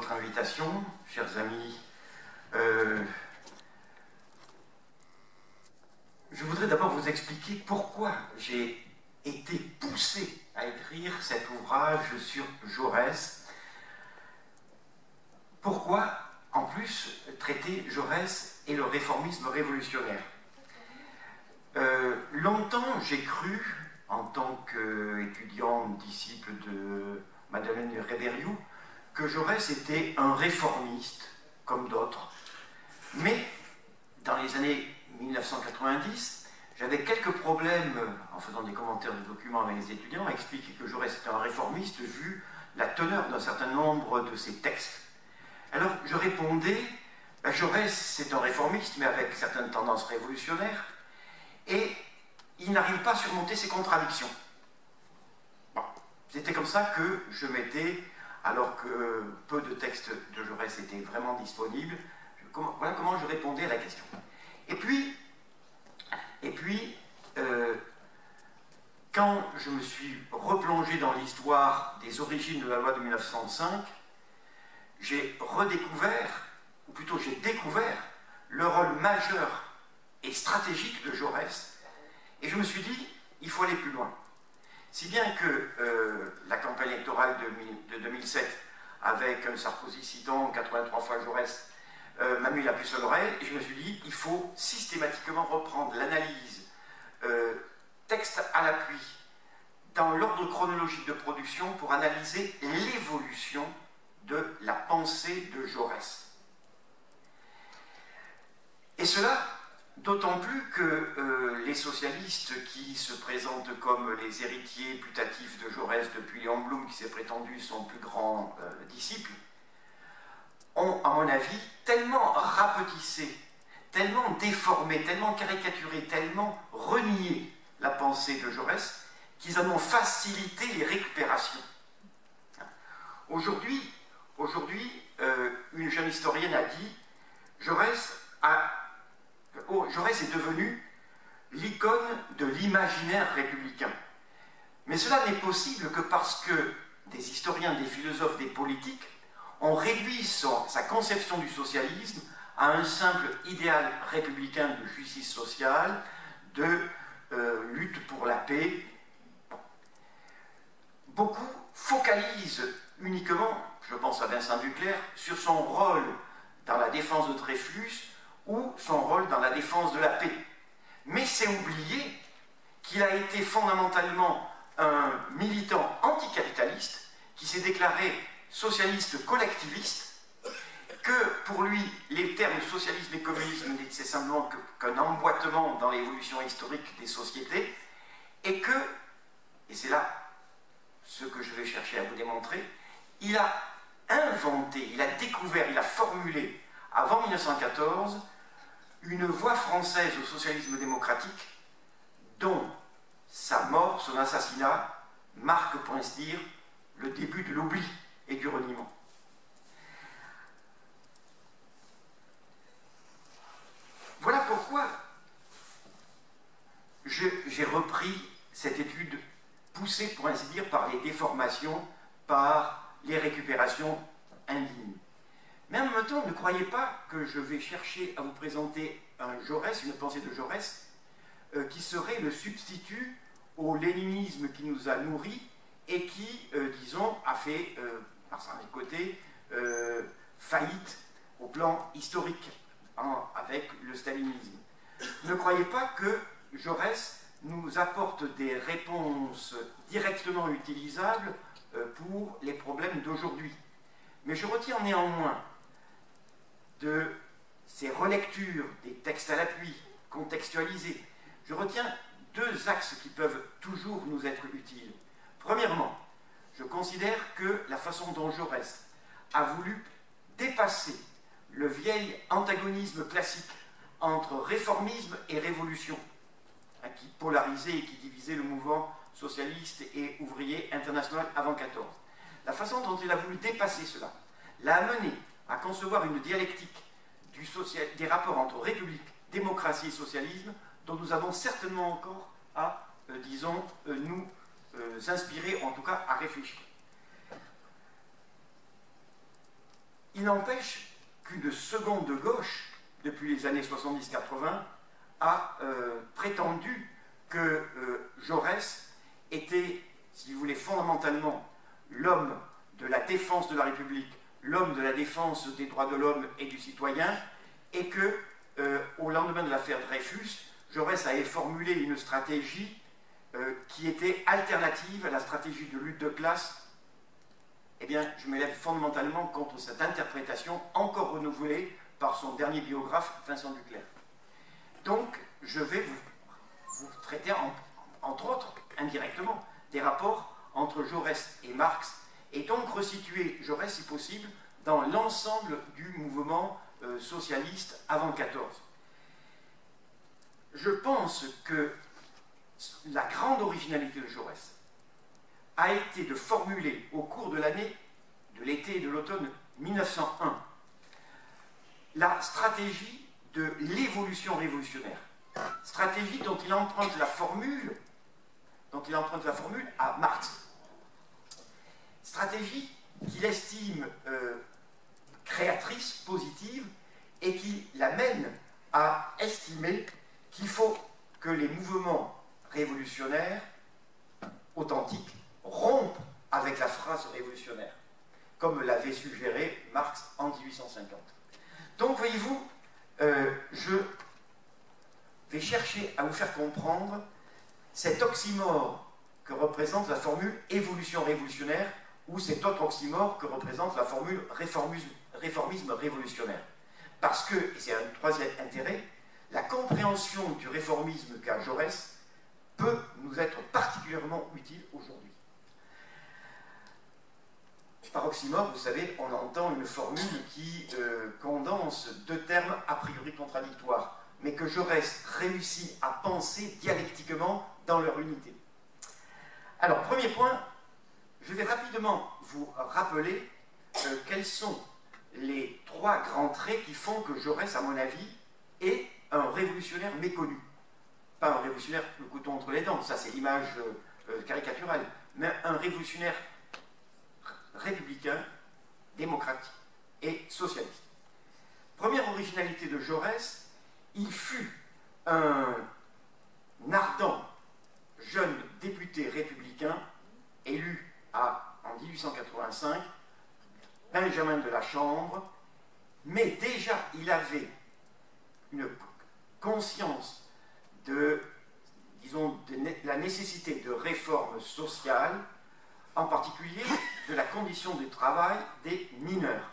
votre invitation, chers amis. Je voudrais d'abord vous expliquer pourquoi j'ai été poussé à écrire cet ouvrage sur Jaurès. Pourquoi, en plus, traiter Jaurès et le réformisme révolutionnaire. Longtemps, j'ai cru, en tant qu'étudiant, disciple de Madeleine Rébériou, que Jaurès était un réformiste, comme d'autres. Mais, dans les années 1990, j'avais quelques problèmes, en faisant des commentaires de documents avec les étudiants, à expliquer que Jaurès était un réformiste, vu la teneur d'un certain nombre de ses textes. Alors, je répondais, Jaurès, c'est un réformiste, mais avec certaines tendances révolutionnaires, et il n'arrive pas à surmonter ses contradictions. Bon, c'était comme ça que je m'étais, alors que peu de textes de Jaurès étaient vraiment disponibles, voilà comment je répondais à la question. Et puis quand je me suis replongé dans l'histoire des origines de la loi de 1905, j'ai redécouvert, ou plutôt j'ai découvert, le rôle majeur et stratégique de Jaurès, et je me suis dit, il faut aller plus loin. Si bien que la campagne électorale de 2007, avec un Sarkozy citant 83 fois Jaurès, m'a mis la puce à l'oreille, et je me suis dit, il faut systématiquement reprendre l'analyse texte à l'appui dans l'ordre chronologique de production pour analyser l'évolution de la pensée de Jaurès. Et cela d'autant plus que les socialistes qui se présentent comme les héritiers putatifs de Jaurès depuis Léon Blum, qui s'est prétendu son plus grand disciple, ont, à mon avis, tellement rapetissé, tellement déformé, tellement caricaturé, tellement renié la pensée de Jaurès, qu'ils en ont facilité les récupérations. Aujourd'hui, une jeune historienne a dit Jaurès est devenu l'icône de l'imaginaire républicain. Mais cela n'est possible que parce que des historiens, des philosophes, des politiques ont réduit sa conception du socialisme à un simple idéal républicain de justice sociale, de lutte pour la paix. Beaucoup focalisent uniquement, je pense à Vincent Duclerc, sur son rôle dans la défense de Dreyfus ou son rôle dans la défense de la paix. Mais c'est oublier qu'il a été fondamentalement un militant anticapitaliste qui s'est déclaré socialiste collectiviste, que pour lui, les termes socialisme et communisme n'étaient simplement qu'un emboîtement dans l'évolution historique des sociétés, et c'est là ce que je vais chercher à vous démontrer, il a inventé, il a découvert, il a formulé, avant 1914, une voie française au socialisme démocratique dont sa mort, son assassinat, marque, pour ainsi dire, le début de l'oubli et du reniement. Voilà pourquoi j'ai repris cette étude poussée, pour ainsi dire, par les déformations, par les récupérations indignes. Mais en même temps, ne croyez pas que je vais chercher à vous présenter un Jaurès, une pensée de Jaurès, qui serait le substitut au léninisme qui nous a nourris et qui, disons, a fait, par son côté, faillite au plan historique, avec le stalinisme. Ne croyez pas que Jaurès nous apporte des réponses directement utilisables pour les problèmes d'aujourd'hui. Mais je retiens néanmoins de ces relectures des textes à l'appui, contextualisés, je retiens deux axes qui peuvent toujours nous être utiles. Premièrement, je considère que la façon dont Jaurès a voulu dépasser le vieil antagonisme classique entre réformisme et révolution, qui polarisait et qui divisait le mouvement socialiste et ouvrier international avant 14. La façon dont il a voulu dépasser cela l'a amené à concevoir une dialectique des rapports entre république, démocratie et socialisme dont nous avons certainement encore à, disons, nous inspirer, en tout cas à réfléchir. Il n'empêche qu'une seconde de gauche, depuis les années 70-80, a prétendu que Jaurès était, si vous voulez, fondamentalement l'homme de la défense de la République, l'homme de la défense des droits de l'homme et du citoyen, et que, au lendemain de l'affaire Dreyfus, Jaurès avait formulé une stratégie qui était alternative à la stratégie de lutte de classe. Eh bien, je m'élève fondamentalement contre cette interprétation encore renouvelée par son dernier biographe, Vincent Duclerc. Donc, je vais vous traiter, entre autres, indirectement, des rapports entre Jaurès et Marx, et donc resituer Jaurès, si possible, dans l'ensemble du mouvement socialiste avant 14. Je pense que la grande originalité de Jaurès a été de formuler au cours de l'année, de l'été et de l'automne 1901, la stratégie de l'évolution révolutionnaire. Stratégie dont il emprunte la formule à Marx. Stratégie qu'il estime créatrice, positive, et qui l'amène à estimer qu'il faut que les mouvements révolutionnaires authentiques rompent avec la phrase révolutionnaire, comme l'avait suggéré Marx en 1850. Donc, voyez-vous, je vais chercher à vous faire comprendre cet oxymore que représente la formule évolution révolutionnaire, ou cet autre oxymore que représente la formule réformisme révolutionnaire. Parce que, et c'est un troisième intérêt, la compréhension du réformisme qu'a Jaurès peut nous être particulièrement utile aujourd'hui. Par oxymore, vous savez, on entend une formule qui condense deux termes a priori contradictoires, mais que Jaurès réussit à penser dialectiquement dans leur unité. Alors, premier point, je vais rapidement vous rappeler quels sont les trois grands traits qui font que Jaurès, à mon avis, est un révolutionnaire méconnu. Pas un révolutionnaire le couteau entre les dents, ça c'est l'image caricaturale, mais un révolutionnaire républicain, démocratique et socialiste. Première originalité de Jaurès, il fut un ardent jeune député républicain élu en 1885, Benjamin de la Chambre, mais déjà il avait une conscience de la nécessité de réformes sociales, en particulier de la condition de travail des mineurs.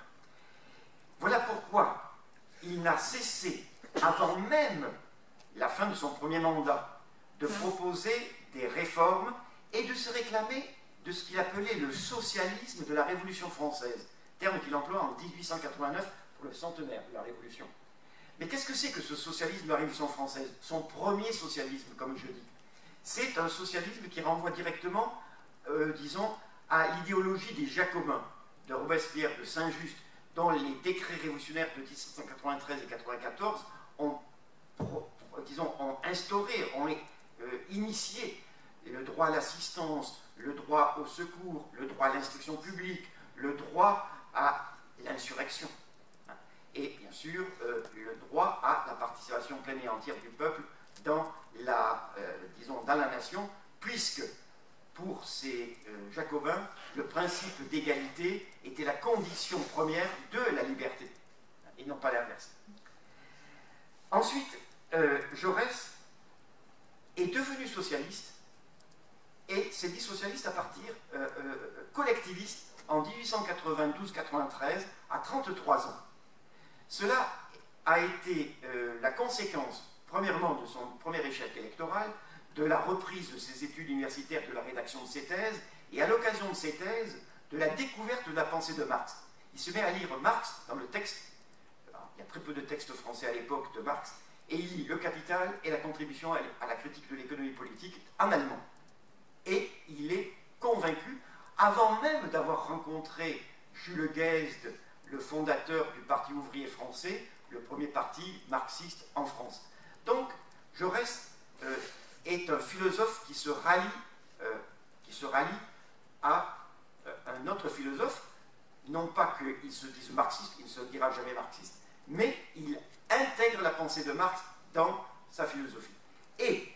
Voilà pourquoi il n'a cessé, avant même la fin de son premier mandat, de proposer des réformes et de se réclamer de ce qu'il appelait le socialisme de la Révolution française, terme qu'il emploie en 1889 pour le centenaire de la Révolution. Mais qu'est-ce que c'est que ce socialisme de la Révolution française? Son premier socialisme, comme je dis. C'est un socialisme qui renvoie directement, disons, à l'idéologie des Jacobins, de Robespierre, de Saint-Just, dont les décrets révolutionnaires de 1793 et 1794 ont instauré, ont initié le droit à l'assistance, le droit au secours, le droit à l'instruction publique, le droit à l'insurrection. Et bien sûr, le droit à la participation pleine et entière du peuple dans la nation, puisque pour ces Jacobins, le principe d'égalité était la condition première de la liberté, et non pas l'inverse. Ensuite, Jaurès est devenu socialiste, et s'est dit socialiste à partir collectiviste en 1892-93, à 33 ans. Cela a été la conséquence, premièrement, de son premier échec électoral, de la reprise de ses études universitaires, de la rédaction de ses thèses, et à l'occasion de ces thèses, de la découverte de la pensée de Marx. Il se met à lire Marx dans le texte, il y a très peu de textes français à l'époque de Marx, et il lit Le Capital et la contribution à la critique de l'économie politique en allemand. Et il est convaincu, avant même d'avoir rencontré Jules Guesde, le fondateur du Parti ouvrier français, le premier parti marxiste en France. Donc, Jaurès est un philosophe qui se rallie à un autre philosophe non pas qu'il se dise marxiste, il ne se dira jamais marxiste, mais il intègre la pensée de Marx dans sa philosophie. Et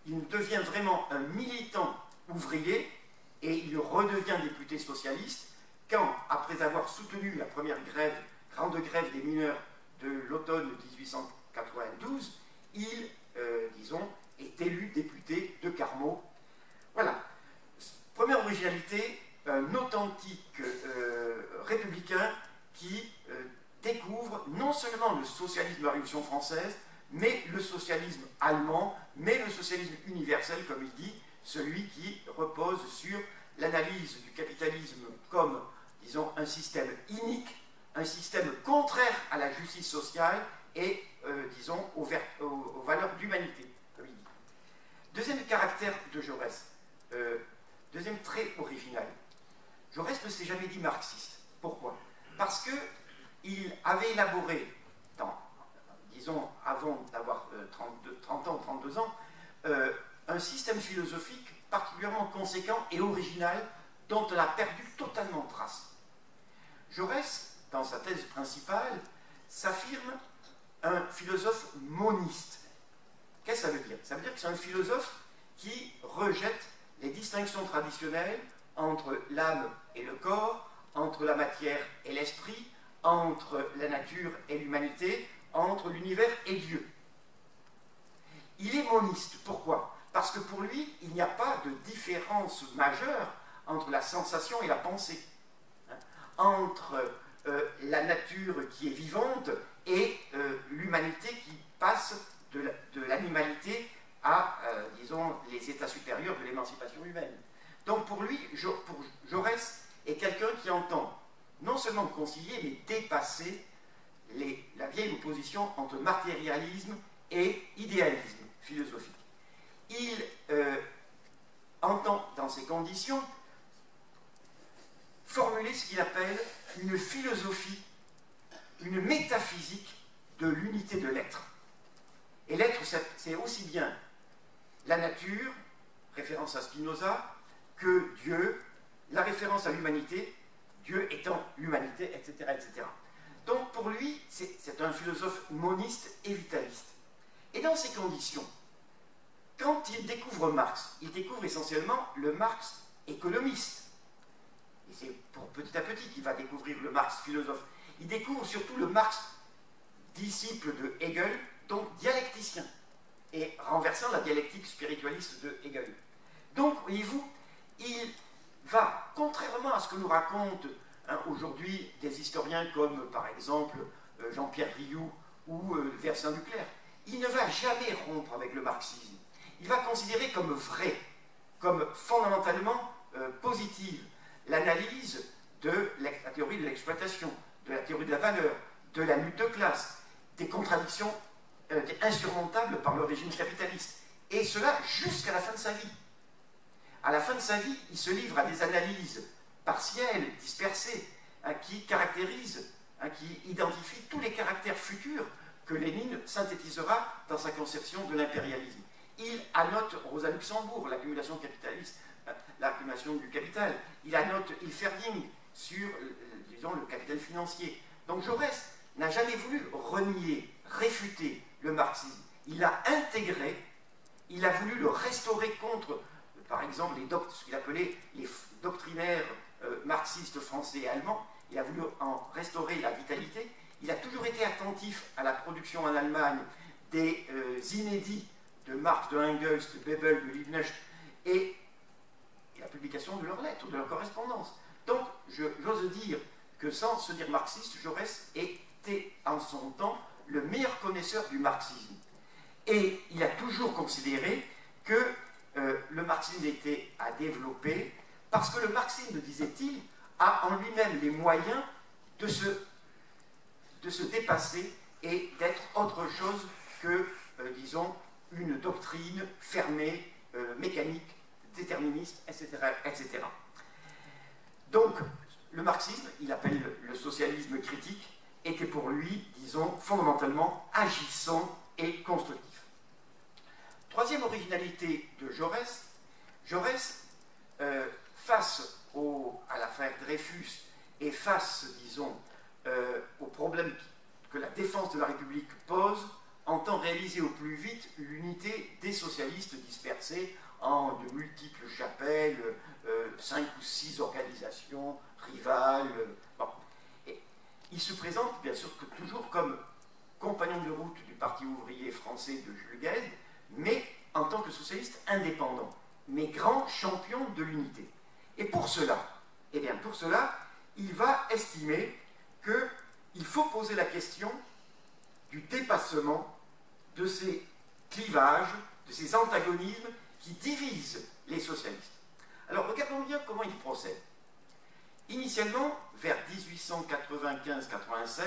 il devient vraiment un militant ouvrier, et il redevient député socialiste quand, après avoir soutenu la première grande grève des mineurs de l'automne 1892, il, disons, est élu député de Carmaux. Voilà. Première originalité, un authentique républicain qui découvre non seulement le socialisme de la Révolution française, mais le socialisme allemand, mais le socialisme universel, comme il dit, celui qui repose sur l'analyse du capitalisme comme, disons, un système inique, un système contraire à la justice sociale et, disons, aux valeurs d'humanité, comme il dit. Deuxième caractère de Jaurès, deuxième trait original. Jaurès ne s'est jamais dit marxiste. Pourquoi? Parce qu'il avait élaboré, disons, avant d'avoir 30 ans, 32 ans, un système philosophique particulièrement conséquent et original dont on a perdu totalement trace. Jaurès, dans sa thèse principale, s'affirme un philosophe moniste. Qu'est-ce que ça veut dire? Ça veut dire que c'est un philosophe qui rejette les distinctions traditionnelles entre l'âme et le corps, entre la matière et l'esprit, entre la nature et l'humanité, entre l'univers et Dieu. Il est moniste. Pourquoi? Parce que pour lui, il n'y a pas de différence majeure entre la sensation et la pensée, entre la nature qui est vivante et l'humanité qui passe de l'animalité à, disons, les états supérieurs de l'émancipation humaine. Donc pour lui, pour Jaurès est quelqu'un qui entend non seulement concilier, mais dépasser la vieille opposition entre matérialisme et idéalisme philosophique. Il entend, dans ces conditions, formuler ce qu'il appelle une philosophie, une métaphysique de l'unité de l'être. Et l'être, c'est aussi bien la nature, référence à Spinoza, que Dieu, la référence à l'humanité, Dieu étant l'humanité, etc., etc. Donc pour lui, c'est un philosophe moniste et vitaliste. Et dans ces conditions, quand il découvre Marx, il découvre essentiellement le Marx économiste. Et c'est petit à petit qu'il va découvrir le Marx philosophe. Il découvre surtout le Marx disciple de Hegel, donc dialecticien, et renversant la dialectique spiritualiste de Hegel. Donc, voyez-vous, il va, contrairement à ce que nous racontent aujourd'hui des historiens comme, par exemple, Jean-Pierre Rioux ou Versin Duclerc, il ne va jamais rompre avec le marxisme. Il va considérer comme vrai, comme fondamentalement positive, l'analyse de la théorie de l'exploitation, de la théorie de la valeur, de la lutte de classe, des contradictions insurmontables par le régime capitaliste. Et cela jusqu'à la fin de sa vie. À la fin de sa vie, il se livre à des analyses partielles, dispersées, qui caractérisent, qui identifient tous les caractères futurs que Lénine synthétisera dans sa conception de l'impérialisme. Il annote Rosa Luxembourg, l'accumulation capitaliste, l'accumulation du capital. Il annote Hilferding sur, disons, le capital financier. Donc Jaurès n'a jamais voulu renier, réfuter le marxisme. Il l'a intégré, il a voulu le restaurer contre, par exemple, ce qu'il appelait les doctrinaires marxistes français et allemands. Il a voulu en restaurer la vitalité. Il a toujours été attentif à la production en Allemagne des inédits de Marx, de Engels, de Bebel, de Liebknecht, et la publication de leurs lettres, de leurs correspondances. Donc, j'ose dire que sans se dire marxiste, Jaurès était en son temps le meilleur connaisseur du marxisme. Et il a toujours considéré que le marxisme était à développer, parce que le marxisme, disait-il, a en lui-même les moyens de se dépasser et d'être autre chose que, disons, une doctrine fermée, mécanique, déterministe, etc., etc. Donc, le marxisme, il appelle le socialisme critique, était pour lui, disons, fondamentalement agissant et constructif. Troisième originalité de Jaurès, face à l'affaire Dreyfus et face, disons, aux problèmes que la défense de la République pose, entend réaliser au plus vite l'unité des socialistes dispersés en de multiples chapelles, 5 ou 6 organisations rivales. Bon. Et il se présente, bien sûr, que toujours comme compagnon de route du Parti ouvrier français de Jules Guesde, mais en tant que socialiste indépendant, mais grand champion de l'unité. Et pour cela, eh bien, pour cela, il va estimer qu'il faut poser la question du dépassement de ces clivages, de ces antagonismes qui divisent les socialistes. Alors, regardons bien comment il procède. Initialement, vers 1895-96,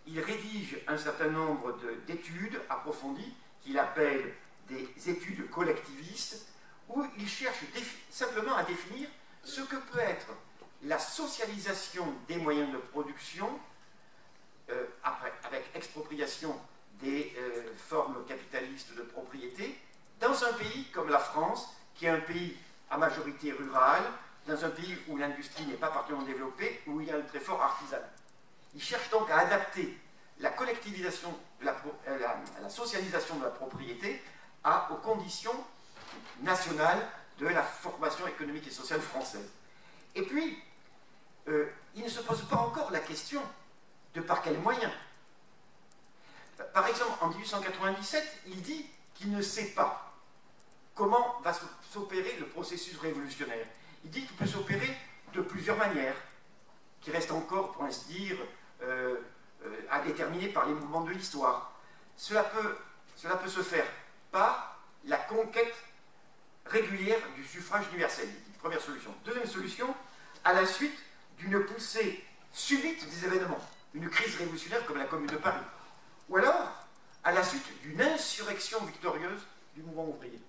il rédige un certain nombre d'études approfondies qu'il appelle des études collectivistes, où il cherche simplement à définir ce que peut être la socialisation des moyens de production, avec expropriation des formes capitalistes de propriété, dans un pays comme la France, qui est un pays à majorité rurale, dans un pays où l'industrie n'est pas particulièrement développée, où il y a un très fort artisanat. Il cherche donc à adapter la collectivisation, la socialisation de la propriété aux conditions nationales de la formation économique et sociale française. Et puis, il ne se pose pas encore la question de par quels moyens. Par exemple, en 1897, il dit qu'il ne sait pas comment va s'opérer le processus révolutionnaire. Il dit qu'il peut s'opérer de plusieurs manières, qui restent encore, pour ainsi dire, à déterminer par les mouvements de l'histoire. Cela peut se faire par la conquête régulière du suffrage universel. Première solution. Deuxième solution, à la suite d'une poussée subite des événements, une crise révolutionnaire comme la Commune de Paris, ou alors à la suite d'une insurrection victorieuse du mouvement ouvrier.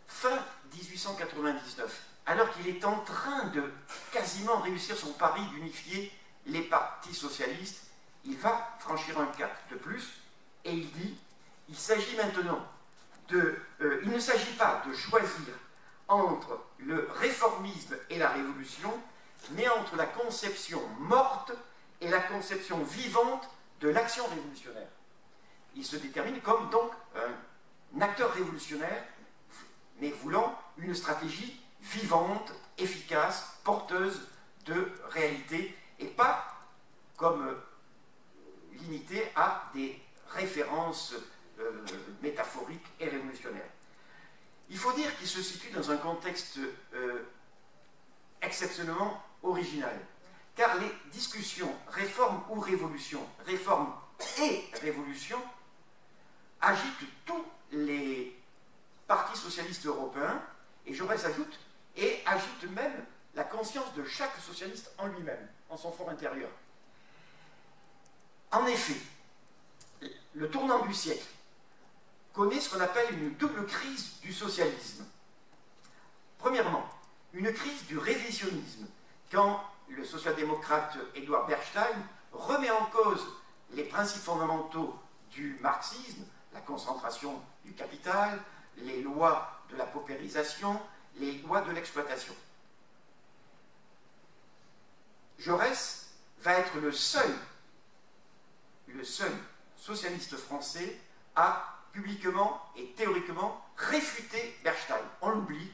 Fin 1899, alors qu'il est en train de quasiment réussir son pari d'unifier les partis socialistes, il va franchir un cap de plus et il dit il s'agit maintenant il ne s'agit pas de choisir entre le réformisme et la révolution, mais entre la conception morte et la conception vivante de l'action révolutionnaire. Il se détermine comme donc un acteur révolutionnaire, mais voulant une stratégie vivante, efficace, porteuse de réalité, et pas comme limité à des références métaphoriques et révolutionnaires. Il faut dire qu'il se situe dans un contexte exceptionnellement original, car les discussions réforme ou révolution, réforme et révolution, agitent tous les partis socialistes européens, et Jaurès ajoute, et agite même la conscience de chaque socialiste en lui-même, en son fort intérieur. En effet, le tournant du siècle connaît ce qu'on appelle une double crise du socialisme. Premièrement, une crise du révisionnisme, quand le social-démocrate Édouard Bernstein remet en cause les principes fondamentaux du marxisme, la concentration du capital, les lois de la paupérisation, les lois de l'exploitation. Jaurès va être le seul socialiste français à publiquement et théoriquement réfuter Bernstein. On l'oublie,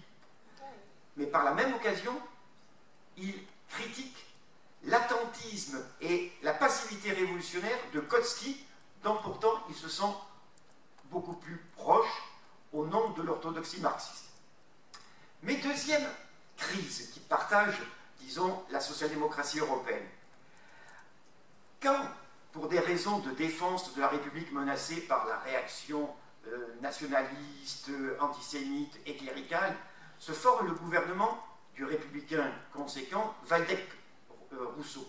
mais par la même occasion, il critique l'attentisme et la passivité révolutionnaire de Kautsky, dont pourtant il se sent beaucoup plus proche au nom de l'orthodoxie marxiste. Mais deuxième crise qui partage, disons, la social-démocratie européenne. Quand, pour des raisons de défense de la République menacée par la réaction nationaliste, antisémite et cléricale, se forme le gouvernement du républicain conséquent Waldeck-Rousseau.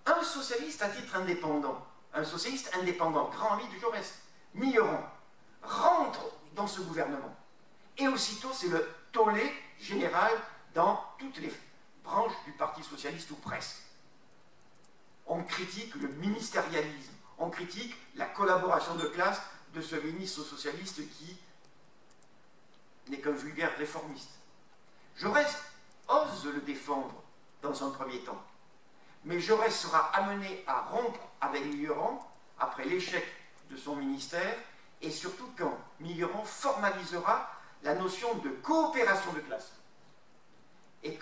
Un socialiste à titre indépendant, un socialiste indépendant, grand ami de Jaurès, Millerand, rentre dans ce gouvernement. Et aussitôt, c'est le tollé général dans toutes les branches du Parti socialiste, ou presque. On critique le ministérialisme, on critique la collaboration de classe de ce ministre socialiste qui n'est qu'un vulgaire réformiste. Jaurès ose le défendre dans un premier temps. Mais Jaurès sera amené à rompre avec Millerand après l'échec de son ministère, et surtout quand Millerand formalisera la notion de coopération de classe. Et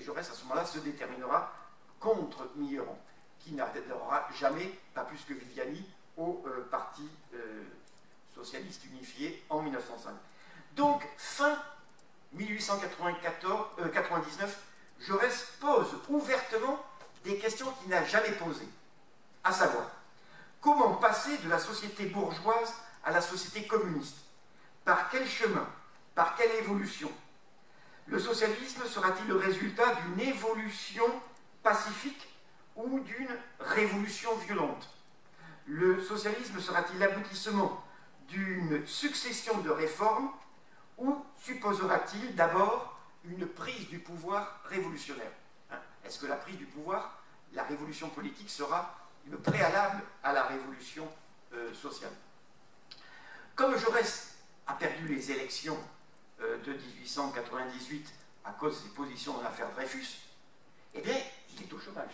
Jaurès, à ce moment-là, se déterminera contre Millerand, qui n'adhérera jamais, pas plus que Viviani, au Parti socialiste unifié en 1905. Donc, fin 1899, Jaurès pose ouvertement des questions qu'il n'a jamais posées, à savoir, comment passer de la société bourgeoise à la société communiste? Par quel chemin? Par quelle évolution? Le socialisme sera-t-il le résultat d'une évolution pacifique ou d'une révolution violente? Le socialisme sera-t-il l'aboutissement d'une succession de réformes ou supposera-t-il d'abord une prise du pouvoir révolutionnaire? Est-ce que la prise du pouvoir, la révolution politique, sera le préalable à la révolution sociale? Comme Jaurès a perdu les élections de 1898 à cause de ses positions dans l'affaire Dreyfus, eh bien, il est au chômage.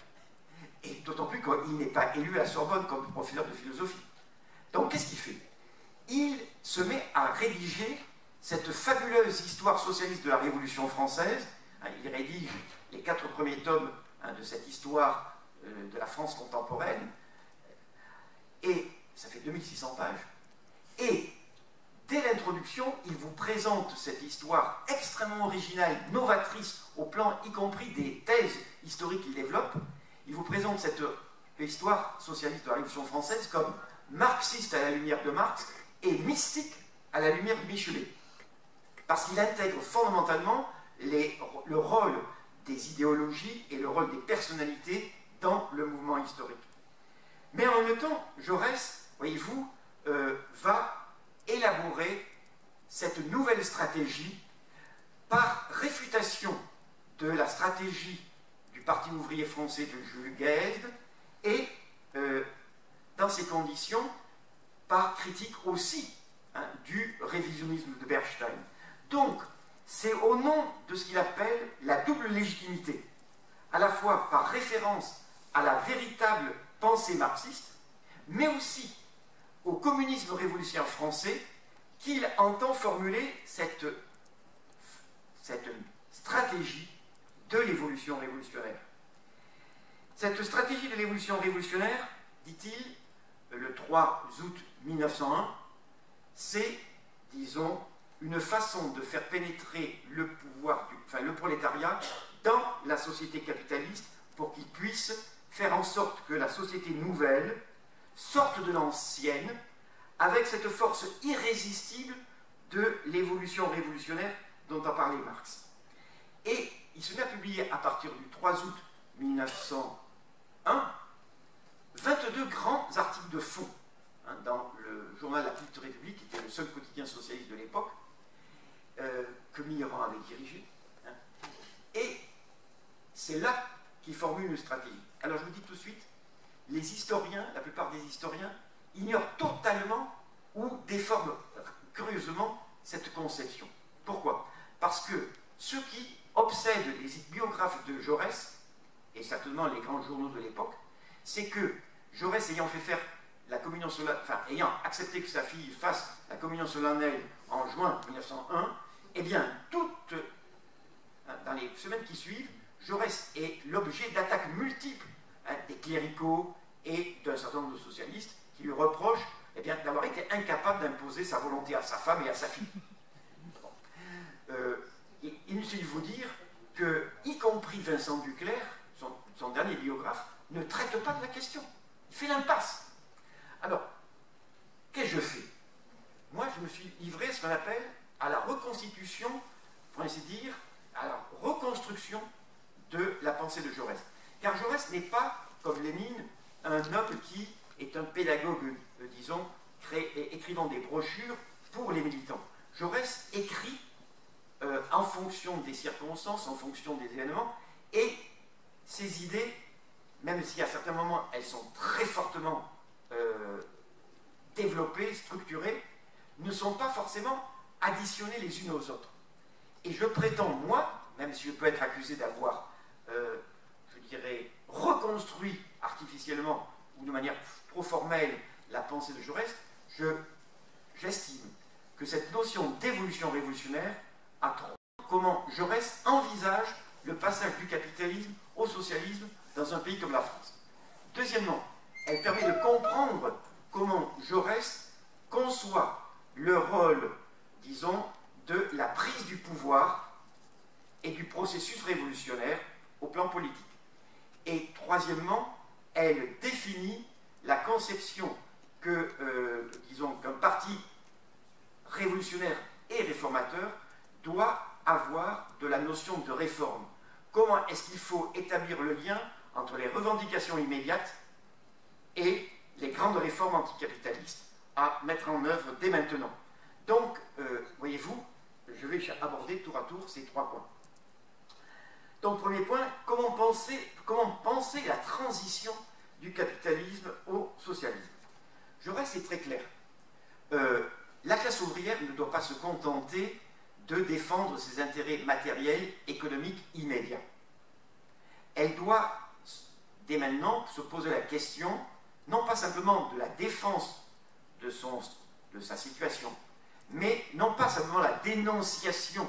Et d'autant plus qu'il n'est pas élu à la Sorbonne comme professeur de philosophie. Donc, qu'est-ce qu'il fait? Il se met à rédiger cette fabuleuse histoire socialiste de la Révolution française. Il rédige les 4 premiers tomes de cette histoire de la France contemporaine. Et ça fait 2600 pages. Et dès l'introduction, il vous présente cette histoire extrêmement originale, novatrice, au plan y compris des thèses historiques qu'il développe. Il vous présente cette histoire socialiste de la Révolution française comme marxiste à la lumière de Marx et mystique à la lumière de Michelet. Parce qu'il intègre fondamentalement le rôle des idéologies et le rôle des personnalités dans le mouvement historique. Mais en même temps, Jaurès, voyez-vous, va élaborer cette nouvelle stratégie par réfutation de la stratégie du Parti ouvrier français de Jules Guesde et, dans ces conditions, par critique aussi du révisionnisme de Bernstein. Donc, c'est au nom de ce qu'il appelle la double légitimité, à la fois par référence à la véritable pensée marxiste, mais aussi au communisme révolutionnaire français, qu'il entend formuler cette stratégie de l'évolution révolutionnaire. Cette stratégie de l'évolution révolutionnaire, dit-il, le 3 août 1901, c'est, disons, une façon de faire pénétrer le pouvoir, le prolétariat dans la société capitaliste pour qu'il puisse faire en sorte que la société nouvelle sorte de l'ancienne avec cette force irrésistible de l'évolution révolutionnaire dont a parlé Marx. Et il se met à publier à partir du 3 août 1901 22 grands articles de fond dans le journal La Petite République, qui était le seul quotidien socialiste de l'époque, que Millerand avait dirigé. Et c'est là qu'il formule une stratégie. Alors je vous dis tout de suite, les historiens, la plupart des historiens, ignorent totalement ou déforment curieusement cette conception. Pourquoi? Parce que ceux qui obsèdent les biographes de Jaurès, et certainement les grands journaux de l'époque, c'est que Jaurès ayant fait faire la communion solennelle, ayant accepté que sa fille fasse la communion solennelle en juin 1901, eh bien, dans les semaines qui suivent, Jaurès est l'objet d'attaques multiples des cléricaux et d'un certain nombre de socialistes qui lui reprochent d'avoir été incapable d'imposer sa volonté à sa femme et à sa fille. Inutile de vous dire que, y compris Vincent Duclerc, son dernier biographe, ne traite pas de la question. Il fait l'impasse. Alors, qu'est-ce que je fais? Moi, je me suis livré à ce qu'on appelle à la reconstitution, pour ainsi dire, à la reconstruction de la pensée de Jaurès. Car Jaurès n'est pas, comme Lénine, un homme qui est un pédagogue, disons, écrivant des brochures pour les militants. Jaurès écrit en fonction des circonstances, en fonction des événements, et ses idées, même si à certains moments elles sont très fortement développées, structurées, ne sont pas forcément additionnées les unes aux autres. Et je prétends, moi, même si je peux être accusé d'avoir, je dirais, reconstruit artificiellement ou de manière trop formelle la pensée de Jaurès, j'estime que cette notion d'évolution révolutionnaire a trop. Comment Jaurès envisage le passage du capitalisme au socialisme dans un pays comme la France. Deuxièmement, elle permet de comprendre comment Jaurès conçoit le rôle, disons, de la prise du pouvoir et du processus révolutionnaire au plan politique. Et troisièmement, elle définit la conception que, disons, qu'un parti révolutionnaire et réformateur doit avoir de la notion de réforme. Comment est-ce qu'il faut établir le lien entre les revendications immédiates et les grandes réformes anticapitalistes à mettre en œuvre dès maintenant. Donc, voyez-vous, je vais aborder tour à tour ces trois points. Donc, premier point, comment penser la transition du capitalisme au socialisme? Jaurès est très clair. La classe ouvrière ne doit pas se contenter de défendre ses intérêts matériels, économiques immédiats. Elle doit, dès maintenant, se poser la question, non pas simplement de la défense de sa situation, mais non pas simplement la dénonciation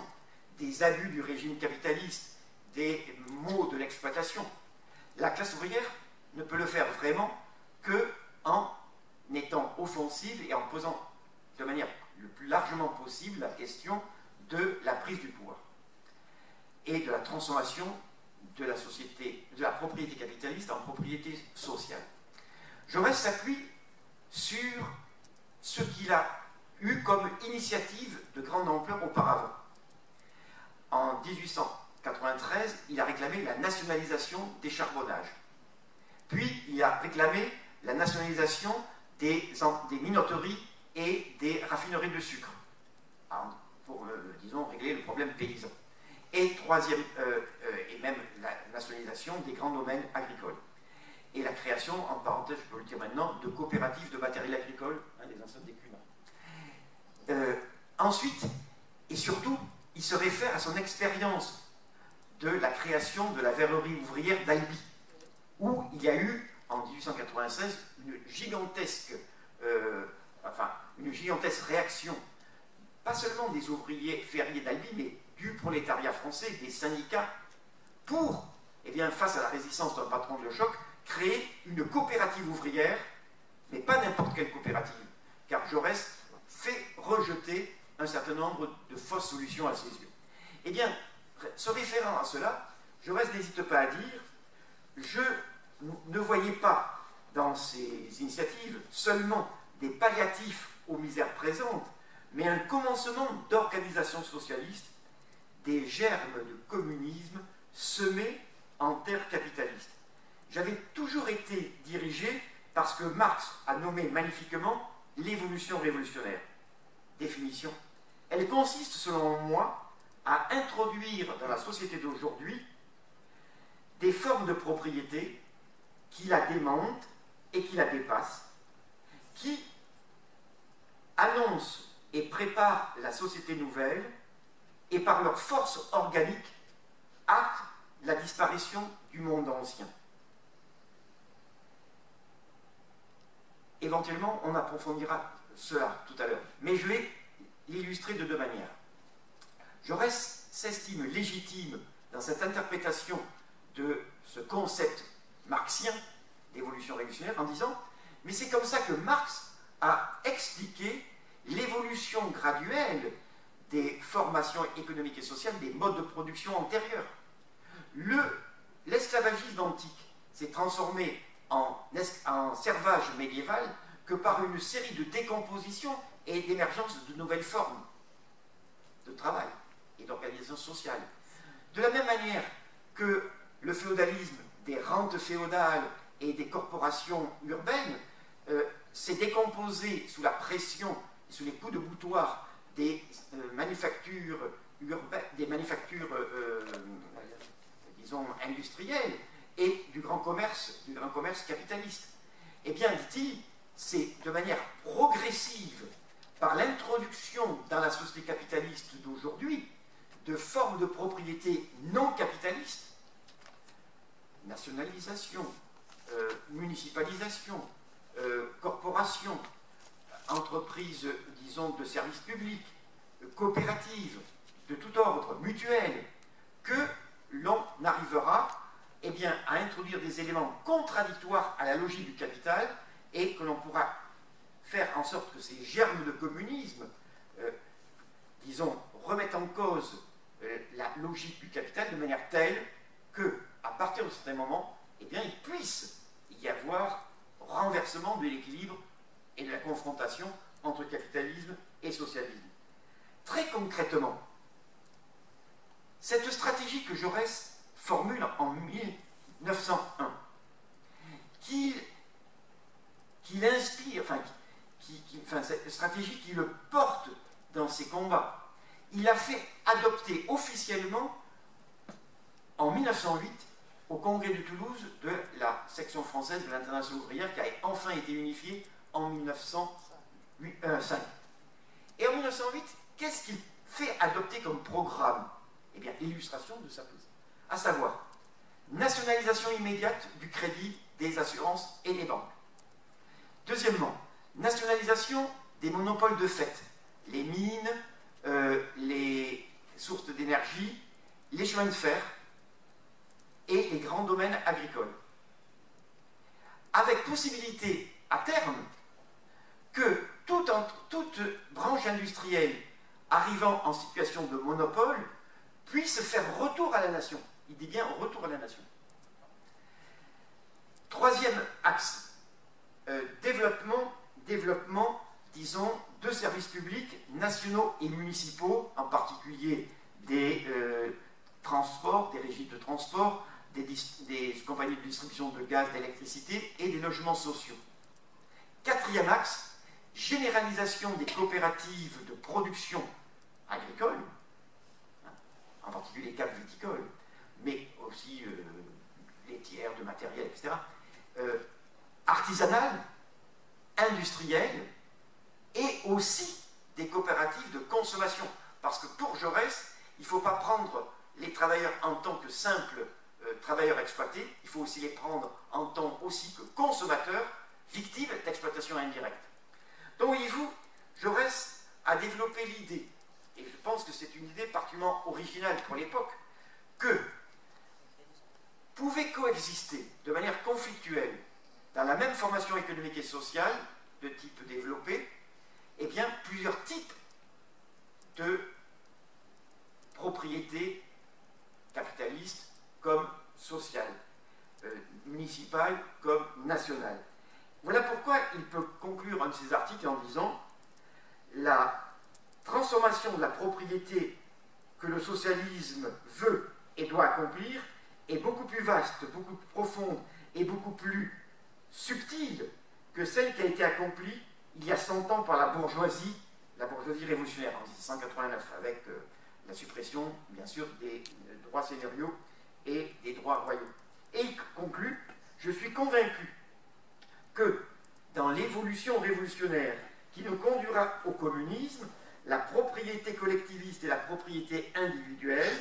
des abus du régime capitaliste, des maux de l'exploitation. La classe ouvrière ne peut le faire vraiment qu'en étant offensive et en posant de manière le plus largement possible la question de la prise du pouvoir et de la transformation de la société, de la propriété capitaliste en propriété sociale. Jaurès s'appuie sur ce qu'il a eu comme initiative de grande ampleur auparavant. En 1893, il a réclamé la nationalisation des charbonnages. Puis, il a réclamé la nationalisation des minoteries et des raffineries de sucre, pour, disons, régler le problème paysan. Et troisième, et même la nationalisation des grands domaines agricoles. Et la création, en parenthèse, je peux le dire maintenant, de coopératives de matériel agricole, les ancêtres des CUMA. Ensuite, et surtout, il se réfère à son expérience de la création de la verrerie ouvrière d'Albi, où il y a eu, en 1896, une gigantesque réaction, pas seulement des ouvriers ferriers d'Albi, mais du prolétariat français, des syndicats, pour, face à la résistance d'un patron de choc, créer une coopérative ouvrière, mais pas n'importe quelle coopérative, car Jaurès fait rejeter un certain nombre de fausses solutions à ses yeux. Se référant à cela, Jaurès n'hésite pas à dire « Je ne voyais pas dans ces initiatives seulement des palliatifs aux misères présentes, mais un commencement d'organisation socialiste, des germes de communisme semés en terre capitaliste. J'avais toujours été dirigé par ce que Marx a nommé magnifiquement l'évolution révolutionnaire. Définition. Elle consiste, selon moi, à introduire dans la société d'aujourd'hui des formes de propriété qui la démentent et qui la dépassent, qui annoncent et préparent la société nouvelle et par leur force organique actent la disparition du monde ancien. Éventuellement, on approfondira cela tout à l'heure, mais je vais l'illustrer de deux manières. Jaurès s'estime légitime dans cette interprétation de ce concept marxien d'évolution révolutionnaire en disant « mais c'est comme ça que Marx a expliqué l'évolution graduelle des formations économiques et sociales, des modes de production antérieurs. L'esclavagisme antique s'est transformé en servage médiéval que par une série de décompositions et d'émergence de nouvelles formes de travail et d'organisation sociale. De la même manière que le féodalisme des rentes féodales et des corporations urbaines s'est décomposé sous la pression et sous les coups de boutoir des manufactures disons, industrielles et du grand commerce capitaliste. Eh bien, dit-il, c'est de manière progressive, par l'introduction dans la société capitaliste d'aujourd'hui, de formes de propriété non capitalistes, nationalisation, municipalisation, corporation, entreprises, disons, de services publics, coopératives, de tout ordre, mutuelles, que l'on arrivera eh bien, à introduire des éléments contradictoires à la logique du capital et que l'on pourra faire en sorte que ces germes de communisme, disons, remettent en cause la logique du capital de manière telle que, à partir de certains moments, eh bien, il puisse y avoir renversement de l'équilibre et de la confrontation entre capitalisme et socialisme. Très concrètement, cette stratégie que Jaurès formule en 1901, qu'il inspire, cette stratégie qui le porte dans ses combats, il a fait adopter officiellement en 1908 au Congrès de Toulouse de la section française de l'Internationale ouvrière qui a enfin été unifiée en 1905. Et en 1908, qu'est-ce qu'il fait adopter comme programme? Eh bien, illustration de sa position, à savoir nationalisation immédiate du crédit, des assurances et des banques. Deuxièmement, nationalisation des monopoles de fait, les mines, les sources d'énergie, les chemins de fer et les grands domaines agricoles. Avec possibilité à terme que toute branche industrielle arrivant en situation de monopole puisse faire retour à la nation. Il dit bien retour à la nation. Troisième axe, développement, disons, de services publics nationaux et municipaux, en particulier des transports, des régies de transport, des compagnies de distribution de gaz, d'électricité et des logements sociaux. Quatrième axe, généralisation des coopératives de production agricole, en particulier les caves viticoles, mais aussi laitières, de matériel, etc., artisanales, industrielles, et aussi des coopératives de consommation. Parce que pour Jaurès, il ne faut pas prendre les travailleurs en tant que simples travailleurs exploités, il faut aussi les prendre en tant aussi que consommateurs, victimes d'exploitation indirecte. Donc voyez-vous, Jaurès a développé l'idée, et je pense que c'est une idée particulièrement originale pour l'époque, que pouvaient coexister de manière conflictuelle dans la même formation économique et sociale, de type développé, eh bien, plusieurs types de propriétés capitalistes comme sociales, municipales comme nationales. Voilà pourquoi il peut conclure un de ses articles en disant « La transformation de la propriété que le socialisme veut et doit accomplir est beaucoup plus vaste, beaucoup plus profonde et beaucoup plus subtile que celle qui a été accomplie il y a 100 ans par la bourgeoisie révolutionnaire en 1789, avec la suppression, bien sûr, des droits seigneuriaux et des droits royaux. » Et il conclut « Je suis convaincu que dans l'évolution révolutionnaire qui nous conduira au communisme, la propriété collectiviste et la propriété individuelle,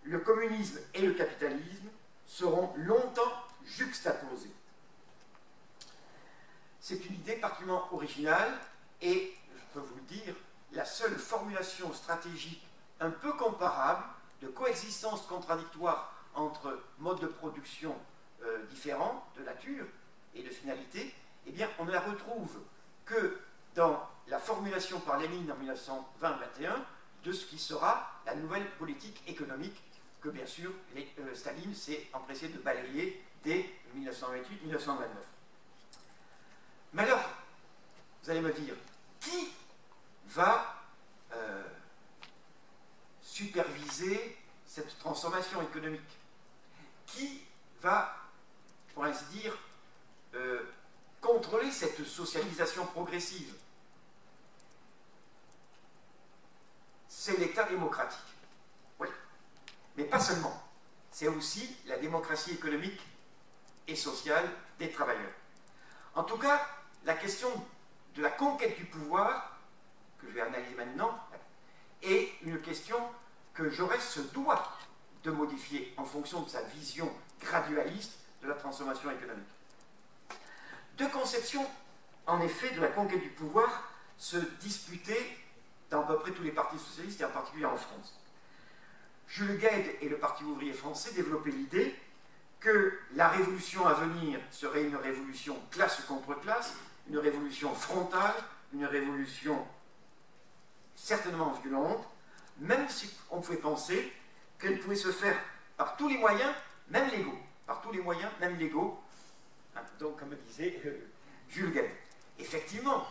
le communisme et le capitalisme seront longtemps juxtaposés. » C'est une idée particulièrement originale et, je peux vous le dire, la seule formulation stratégique un peu comparable de coexistence contradictoire entre modes de production différents, de nature et de finalité, eh bien, on ne la retrouve que dans la formulation par Lénine en 1920-21 de ce qui sera la nouvelle politique économique que, bien sûr, Staline s'est empressé de balayer dès 1928-1929. Mais alors, vous allez me dire, qui va superviser cette transformation économique? Qui va, pour ainsi dire, contrôler cette socialisation progressive? C'est l'État démocratique. Oui. Mais pas seulement. C'est aussi la démocratie économique et sociale des travailleurs. En tout cas, la question de la conquête du pouvoir, que je vais analyser maintenant, est une question que Jaurès se doit de modifier en fonction de sa vision gradualiste de la transformation économique. Deux conceptions, en effet, de la conquête du pouvoir se disputaient dans à peu près tous les partis socialistes, et en particulier en France. Jules Guesde et le Parti ouvrier français développaient l'idée que la révolution à venir serait une révolution classe contre classe, une révolution frontale, une révolution certainement violente, même si on pouvait penser qu'elle pouvait se faire par tous les moyens, même légaux. Par tous les moyens, même légaux. Hein, donc, comme disait Jules Guesde. Effectivement,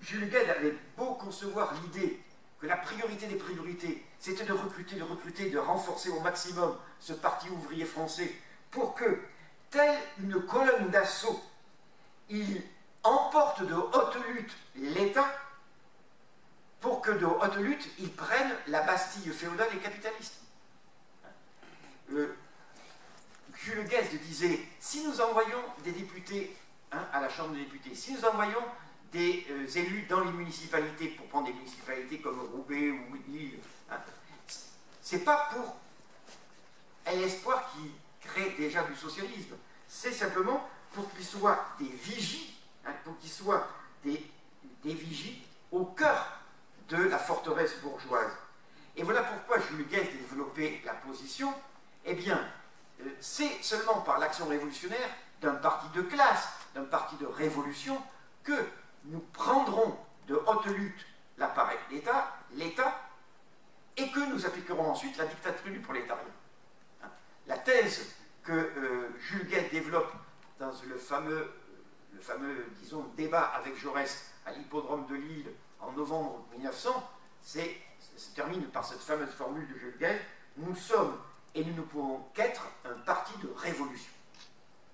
Jules Guesde avait beau concevoir l'idée que la priorité des priorités, c'était de recruter, de renforcer au maximum ce parti ouvrier français pour que, telle une colonne d'assaut, il emporte de haute lutte l'État, pour que de haute lutte, il prenne la Bastille féodale et capitaliste. Jules Guesde disait, si nous envoyons des députés à la Chambre des députés, si nous envoyons des élus dans les municipalités, pour prendre des municipalités comme Roubaix ou Lille, c'est pas pour l'espoir qui crée déjà du socialisme, c'est simplement pour qu'ils soient des vigies, pour qu'ils soient des vigies au cœur de la forteresse bourgeoise. Et voilà pourquoi Jules Guesde a développé la position, eh bien, c'est seulement par l'action révolutionnaire d'un parti de classe, d'un parti de révolution, que nous prendrons de haute lutte l'appareil l'État, et que nous appliquerons ensuite la dictature du prolétariat. La thèse que Jules Guesde développe dans le fameux, disons, débat avec Jaurès à l'hippodrome de Lille en novembre 1900, se termine par cette fameuse formule de Jules Guesde, nous sommes et nous ne pouvons qu'être un parti de révolution.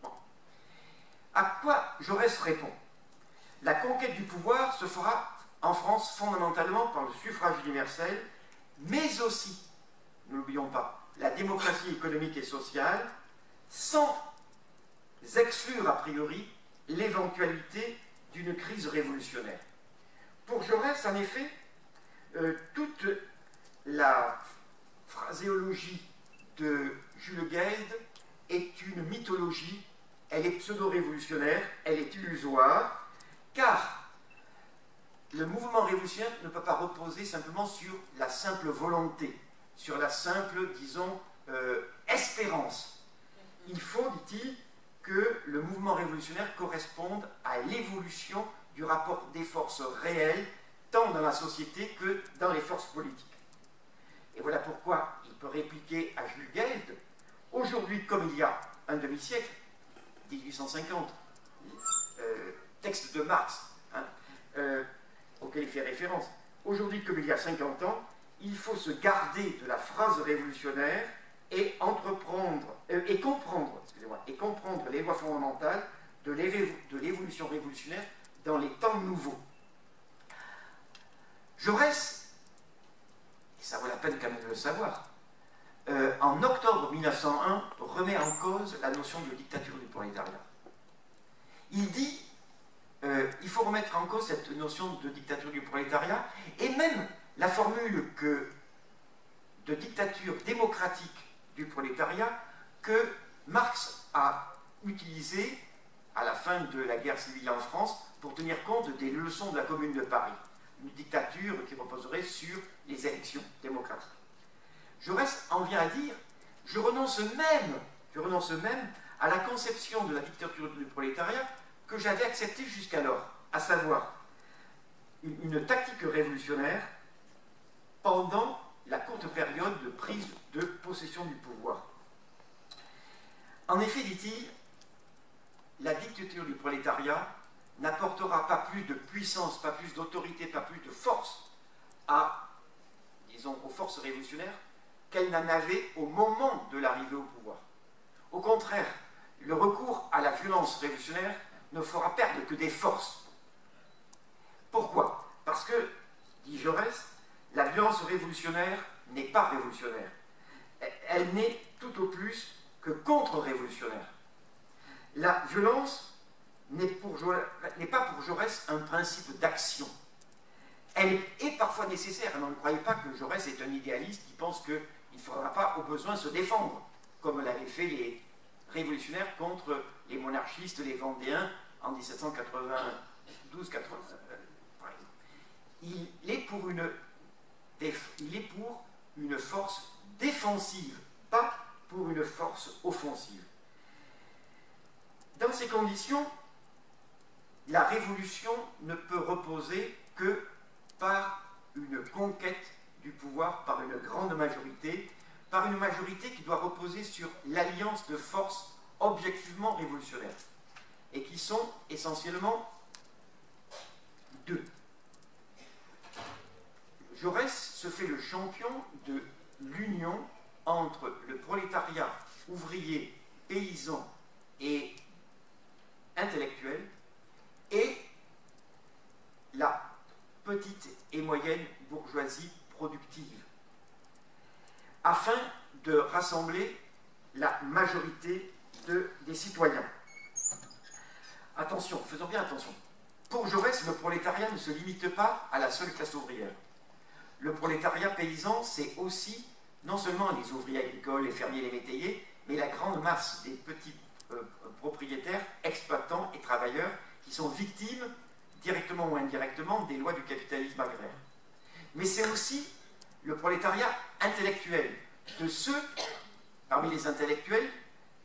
Bon. À quoi Jaurès répond? La conquête du pouvoir se fera en France fondamentalement par le suffrage universel, mais aussi, ne l'oublions pas, la démocratie économique et sociale, sans exclure a priori l'éventualité d'une crise révolutionnaire. Pour Jaurès, en effet, toute la phraséologie de Jules Guesde est une mythologie, elle est pseudo-révolutionnaire, elle est illusoire, car le mouvement révolutionnaire ne peut pas reposer simplement sur la simple volonté, sur la simple, disons, espérance. Il faut, dit-il, que le mouvement révolutionnaire corresponde à l'évolution du rapport des forces réelles, tant dans la société que dans les forces politiques. Et voilà pourquoi il peut répliquer à Jules Guesde, aujourd'hui comme il y a un demi-siècle, 1850, texte de Marx, auquel il fait référence, aujourd'hui comme il y a 50 ans, il faut se garder de la phrase révolutionnaire et comprendre les lois fondamentales de l'évolution révolutionnaire dans les temps nouveaux. Jaurès, et ça vaut la peine quand même de le savoir, en octobre 1901, remet en cause la notion de dictature du prolétariat. Il dit il faut remettre en cause cette notion de dictature du prolétariat, et même la formule de dictature démocratique du prolétariat que Marx a utilisée à la fin de la guerre civile en France pour tenir compte des leçons de la Commune de Paris. Une dictature qui reposerait sur les élections démocratiques. Jaurès en vient à dire je renonce même à la conception de la dictature du prolétariat que j'avais acceptée jusqu'alors, à savoir une tactique révolutionnaire pendant la courte période de prise de possession du pouvoir. En effet, dit-il, la dictature du prolétariat n'apportera pas plus de puissance, pas plus d'autorité, pas plus de force aux forces révolutionnaires qu'elle n'en avait au moment de l'arrivée au pouvoir. Au contraire, le recours à la violence révolutionnaire ne fera perdre que des forces. Pourquoi? Parce que, dit Jaurès, la violence révolutionnaire n'est pas révolutionnaire. Elle n'est tout au plus que contre-révolutionnaire. La violence n'est pas pour Jaurès un principe d'action. Elle est parfois nécessaire. Alors, ne croyez pas que Jaurès est un idéaliste qui pense qu'il ne faudra pas au besoin se défendre, comme l'avaient fait les révolutionnaires contre les monarchistes, les Vendéens, en 1792-80. Il est pour une force défensive, pas pour une force offensive. Dans ces conditions, la révolution ne peut reposer que par une conquête du pouvoir par une grande majorité, par une majorité qui doit reposer sur l'alliance de forces objectivement révolutionnaires, et qui sont essentiellement deux. Jaurès se fait le champion de l'union entre le prolétariat ouvrier, paysan et intellectuel et la petite et moyenne bourgeoisie productive, afin de rassembler la majorité des citoyens. Attention, faisons bien attention. Pour Jaurès, le prolétariat ne se limite pas à la seule classe ouvrière. Le prolétariat paysan, c'est aussi non seulement les ouvriers agricoles, les fermiers, les métayers, mais la grande masse des petits propriétaires, exploitants et travailleurs qui sont victimes, directement ou indirectement, des lois du capitalisme agraire. Mais c'est aussi le prolétariat intellectuel, de ceux, parmi les intellectuels,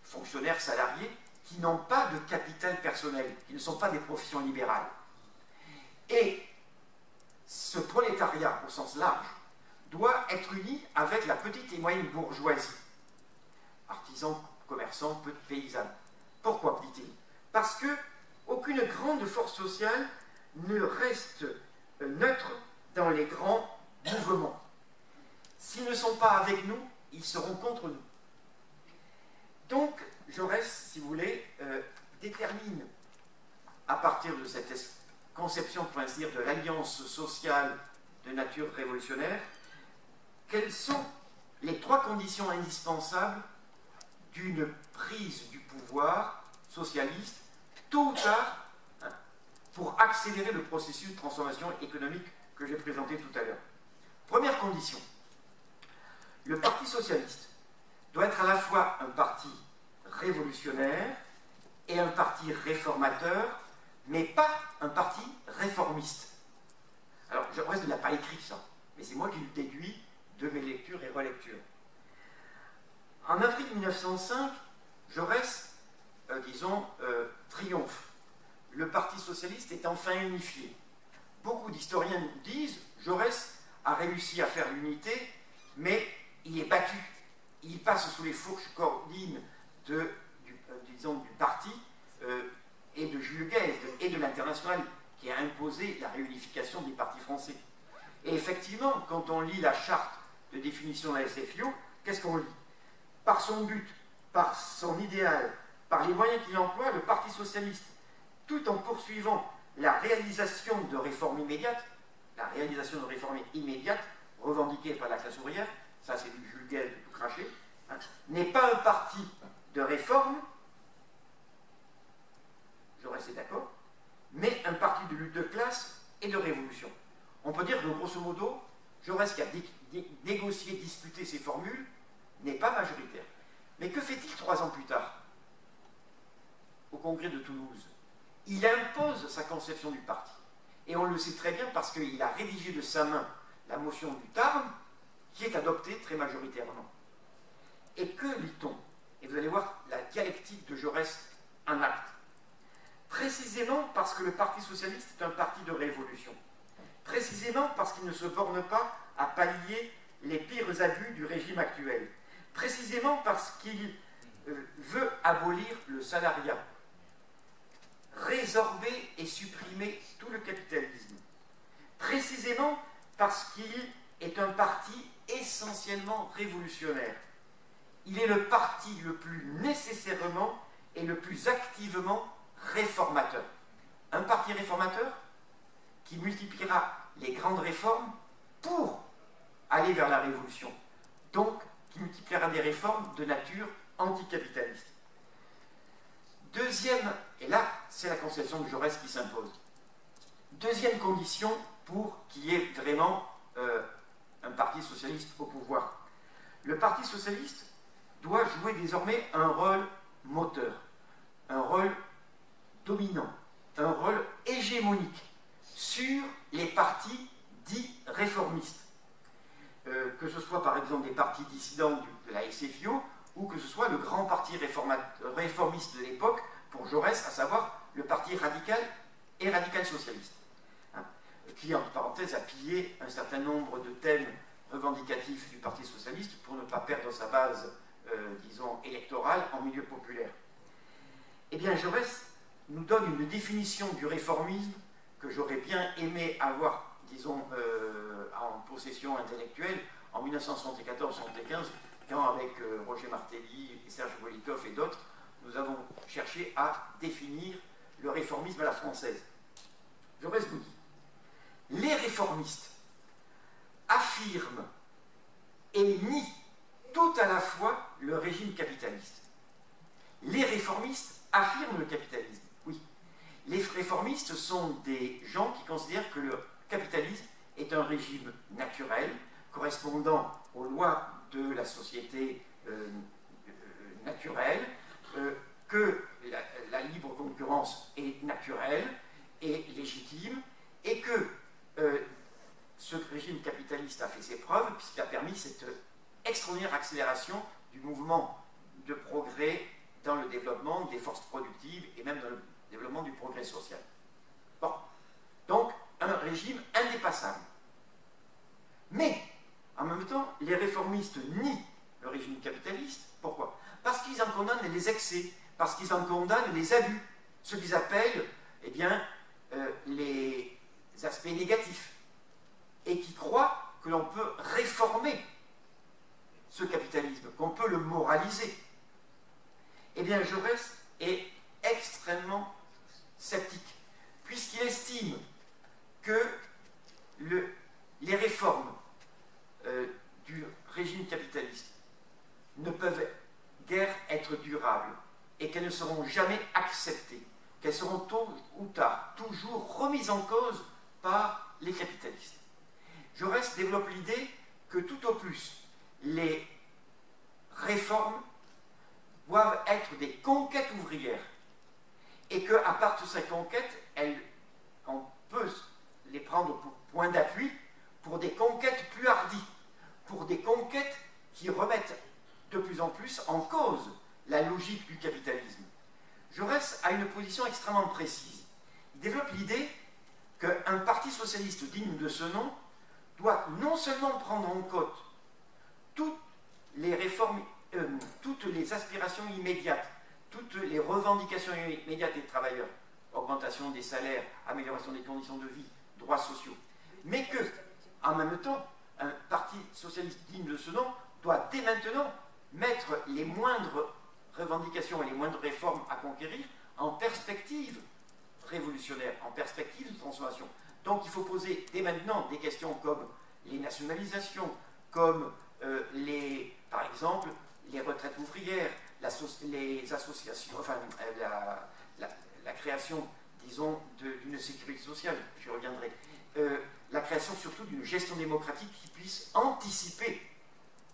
fonctionnaires, salariés, qui n'ont pas de capital personnel, qui ne sont pas des professions libérales. Et ce prolétariat, au sens large, doit être uni avec la petite et moyenne bourgeoisie, artisans, commerçants, paysans. Pourquoi, dit-il? Parce que aucune grande force sociale ne reste neutre dans les grands mouvements. S'ils ne sont pas avec nous, ils seront contre nous. Donc, Jaurès, si vous voulez, détermine, à partir de cette conception, pour ainsi dire, de l'alliance sociale de nature révolutionnaire, quelles sont les trois conditions indispensables d'une prise du pouvoir socialiste, tôt ou tard, pour accélérer le processus de transformation économique que j'ai présenté tout à l'heure. Première condition, le Parti socialiste doit être à la fois un parti révolutionnaire et un parti réformateur, mais pas un parti réformiste. Alors, Jaurès ne l'a pas écrit ça, mais c'est moi qui le déduis de mes lectures et relectures. En avril 1905, Jaurès, triomphe. Le Parti socialiste est enfin unifié. Beaucoup d'historiens disent Jaurès a réussi à faire l'unité, mais il est battu. Il passe sous les fourches cordines du parti et de Jules Guesde et de l'Internationale qui a imposé la réunification des partis français. Et effectivement, quand on lit la charte de définition de la SFIO, qu'est-ce qu'on lit? Par son but, par son idéal, par les moyens qu'il emploie, le Parti socialiste, tout en poursuivant la réalisation de réformes immédiates, revendiquée par la classe ouvrière, ça c'est du Jules Guesde tout craché, n'est pas un parti de réforme, Jaurès est d'accord, mais un parti de lutte de classe et de révolution. On peut dire que, grosso modo, Jaurès qui a négocié, discuté ces formules, n'est pas majoritaire. Mais que fait-il 3 ans plus tard, au congrès de Toulouse? Il impose sa conception du parti. Et on le sait très bien parce qu'il a rédigé de sa main la motion du Tarn, qui est adoptée très majoritairement. Et que lit-on? Et vous allez voir la dialectique de Jaurès en acte. Précisément parce que le Parti socialiste est un parti de révolution. Précisément parce qu'il ne se borne pas à pallier les pires abus du régime actuel. Précisément parce qu'il veut abolir le salariat, résorber et supprimer tout le capitalisme. Précisément parce qu'il est un parti essentiellement révolutionnaire. Il est le parti le plus nécessairement et le plus activement réformateur. Un parti réformateur qui multipliera les grandes réformes pour aller vers la révolution. Donc, qui multipliera des réformes de nature anticapitaliste. Deuxième, et là, c'est la conception de Jaurès qui s'impose. Deuxième condition pour qu'il y ait vraiment un parti socialiste au pouvoir. Le Parti socialiste doit jouer désormais un rôle moteur, un rôle dominant, un rôle hégémonique sur les partis dits réformistes. Que ce soit par exemple des partis dissidents de la SFIO ou que ce soit le grand parti réformiste de l'époque pour Jaurès, à savoir le parti radical et radical socialiste, hein, qui, entre parenthèses, a pillé un certain nombre de thèmes revendicatifs du Parti socialiste pour ne pas perdre sa base, disons, électorale en milieu populaire. Eh bien, Jaurès nous donne une définition du réformisme que j'aurais bien aimé avoir, disons, en possession intellectuelle en 1974-1975, quand avec Roger Martelly et Serge Bolikoff et d'autres, nous avons cherché à définir le réformisme à la française. Jaurès nous dit: les réformistes affirment et nient tout à la fois le régime capitaliste. Les réformistes affirment le capitalisme, oui. Les réformistes sont des gens qui considèrent que le capitalisme est un régime naturel, correspondant aux lois de la société naturelle, que la libre concurrence est naturelle et légitime, et que ce régime capitaliste a fait ses preuves, puisqu'il a permis cette extraordinaire accélération du mouvement de progrès dans le développement des forces productives et même dans le développement du progrès social. Bon, donc un régime indépassable. Mais, en même temps, les réformistes nient le régime capitaliste. Pourquoi? Parce qu'ils en condamnent les excès, parce qu'ils en condamnent les abus, ce qu'ils appellent, eh bien, les aspects négatifs, et qui croient que l'on peut réformer ce capitalisme, qu'on peut le moraliser. Eh bien, Jaurès est extrêmement sceptique, puisqu'il estime que les réformes du régime capitaliste ne peuvent guère être durables et qu'elles ne seront jamais acceptées, qu'elles seront tôt ou tard toujours remises en cause par les capitalistes. Jaurès développe l'idée que tout au plus les réformes doivent être des conquêtes ouvrières et qu'à partir de ces conquêtes, on peut les prendre pour point d'appui pour des conquêtes plus hardies, pour des conquêtes qui remettent de plus en plus en cause la logique du capitalisme. Jaurès a une position extrêmement précise. Il développe l'idée qu'un parti socialiste digne de ce nom doit non seulement prendre en compte toutes les réformes, toutes les aspirations immédiates, toutes les revendications immédiates des travailleurs, augmentation des salaires, amélioration des conditions de vie, droits sociaux, mais que, en même temps, un parti socialiste digne de ce nom doit dès maintenant mettre les moindres revendications et les moindres réformes à conquérir en perspective révolutionnaire, en perspective de transformation. Donc il faut poser dès maintenant des questions comme les nationalisations, comme par exemple les retraites ouvrières, les associations, enfin la création, disons, d'une sécurité sociale, j'y reviendrai, la création surtout d'une gestion démocratique qui puisse anticiper,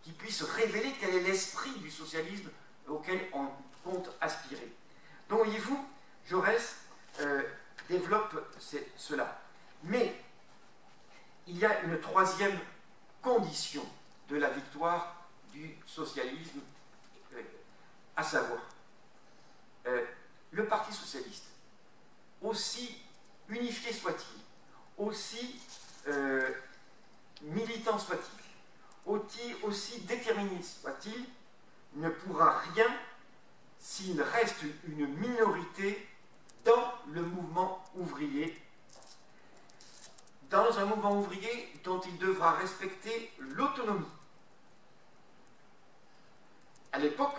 qui puisse révéler quel est l'esprit du socialisme auquel on compte aspirer. Donc voyez-vous, Jaurès développe cela. Mais il y a une troisième condition de la victoire du socialisme, à savoir, le Parti socialiste, aussi unifié soit-il, aussi militant soit-il, aussi déterminé soit-il, ne pourra rien s'il reste une minorité dans le mouvement ouvrier, dans un mouvement ouvrier dont il devra respecter l'autonomie. À l'époque,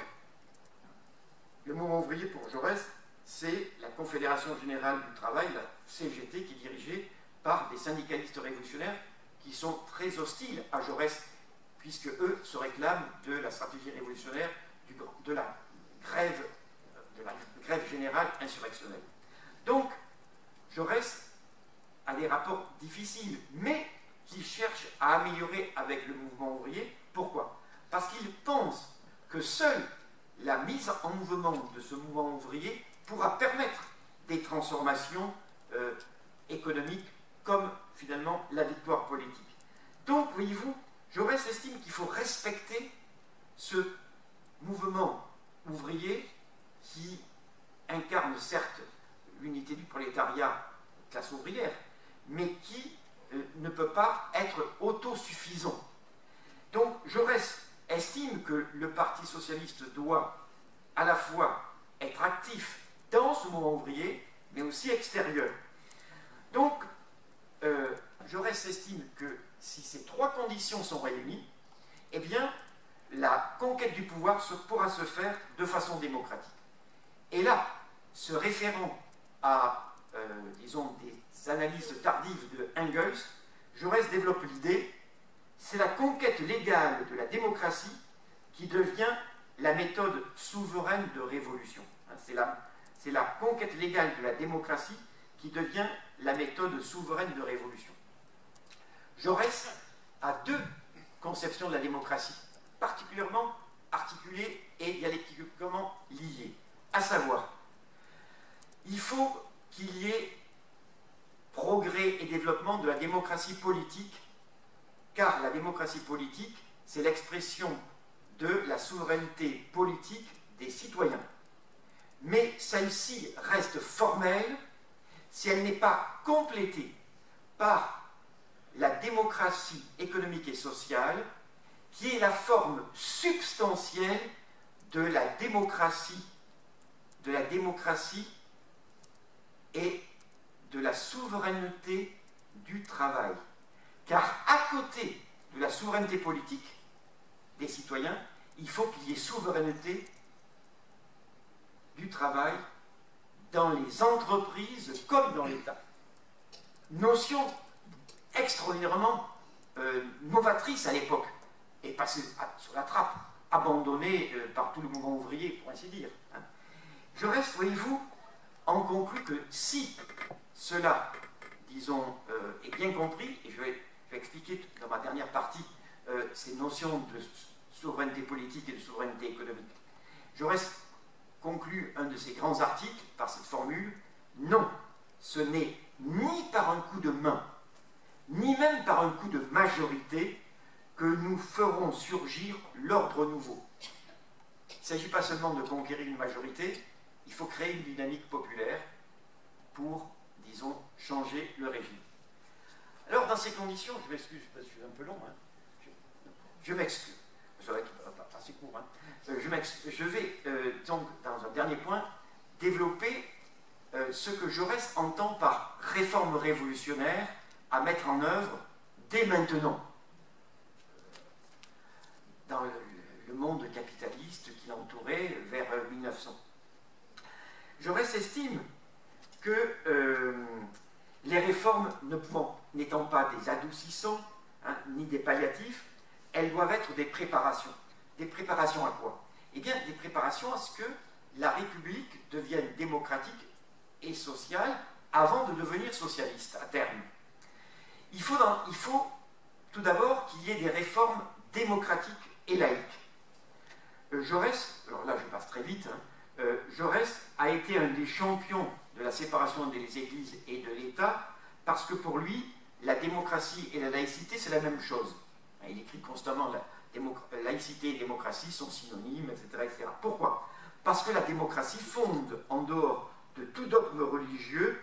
le mouvement ouvrier pour Jaurès, c'est la Confédération Générale du Travail, la CGT, qui est dirigée par des syndicalistes révolutionnaires qui sont très hostiles à Jaurès, puisque eux se réclament de la stratégie révolutionnaire de la grève générale insurrectionnelle. Donc, Jaurès a des rapports difficiles, mais qu'il cherche à améliorer avec le mouvement ouvrier. Pourquoi? Parce qu'il pense que seule la mise en mouvement de ce mouvement ouvrier pourra permettre des transformations économiques comme finalement la victoire politique. Donc, voyez-vous, Jaurès estime qu'il faut respecter ce mouvement ouvrier qui incarne certes l'unité du prolétariat, classe ouvrière, mais qui ne peut pas être autosuffisant. Donc Jaurès estime que le Parti socialiste doit à la fois être actif dans ce mouvement ouvrier, mais aussi extérieur. Donc Jaurès estime que si ces trois conditions sont réunies, eh bien, la conquête du pouvoir pourra se faire de façon démocratique. Et là, se référant à, disons, des analyses tardives de Engels, Jaurès développe l'idée, c'est la conquête légale de la démocratie qui devient la méthode souveraine de révolution. C'est la conquête légale de la démocratie qui devient la méthode souveraine de révolution. Jaurès a deux conceptions de la démocratie, particulièrement articulées et dialectiquement liées, à savoir, il faut qu'il y ait progrès et développement de la démocratie politique, car la démocratie politique, c'est l'expression de la souveraineté politique des citoyens. Mais celle-ci reste formelle si elle n'est pas complétée par la démocratie économique et sociale, qui est la forme substantielle de la démocratie et de la souveraineté du travail. Car à côté de la souveraineté politique des citoyens, il faut qu'il y ait souveraineté du travail dans les entreprises comme dans l'État. Notion extraordinairement novatrice à l'époque, et passée sur la trappe, abandonnée par tout le mouvement ouvrier, pour ainsi dire. Jaurès, voyez-vous, en conclut que si cela, disons, est bien compris, et je vais expliquer dans ma dernière partie ces notions de souveraineté politique et de souveraineté économique, Jaurès conclut un de ses grands articles par cette formule, non, ce n'est ni par un coup de main, ni même par un coup de majorité que nous ferons surgir l'ordre nouveau. Il ne s'agit pas seulement de conquérir une majorité, il faut créer une dynamique populaire pour, disons, changer le régime. Alors, dans ces conditions, je m'excuse, je suis un peu long, je m'excuse, ça va être assez court, je vais donc, dans un dernier point, développer ce que Jaurès entend par réforme révolutionnaire à mettre en œuvre dès maintenant dans le monde capitaliste qui l'entourait vers 1900. Jaurès estime que les réformes n'étant pas des adoucissants, ni des palliatifs, elles doivent être des préparations. Des préparations à quoi? Eh bien, des préparations à ce que la République devienne démocratique et sociale avant de devenir socialiste à terme. Il faut tout d'abord qu'il y ait des réformes démocratiques et laïques. Jaurès, alors là je passe très vite, Jaurès a été un des champions de la séparation des églises et de l'État parce que pour lui, la démocratie et la laïcité c'est la même chose. Il écrit constamment laïcité et démocratie sont synonymes, etc., etc. Pourquoi? Parce que la démocratie fonde en dehors de tout dogme religieux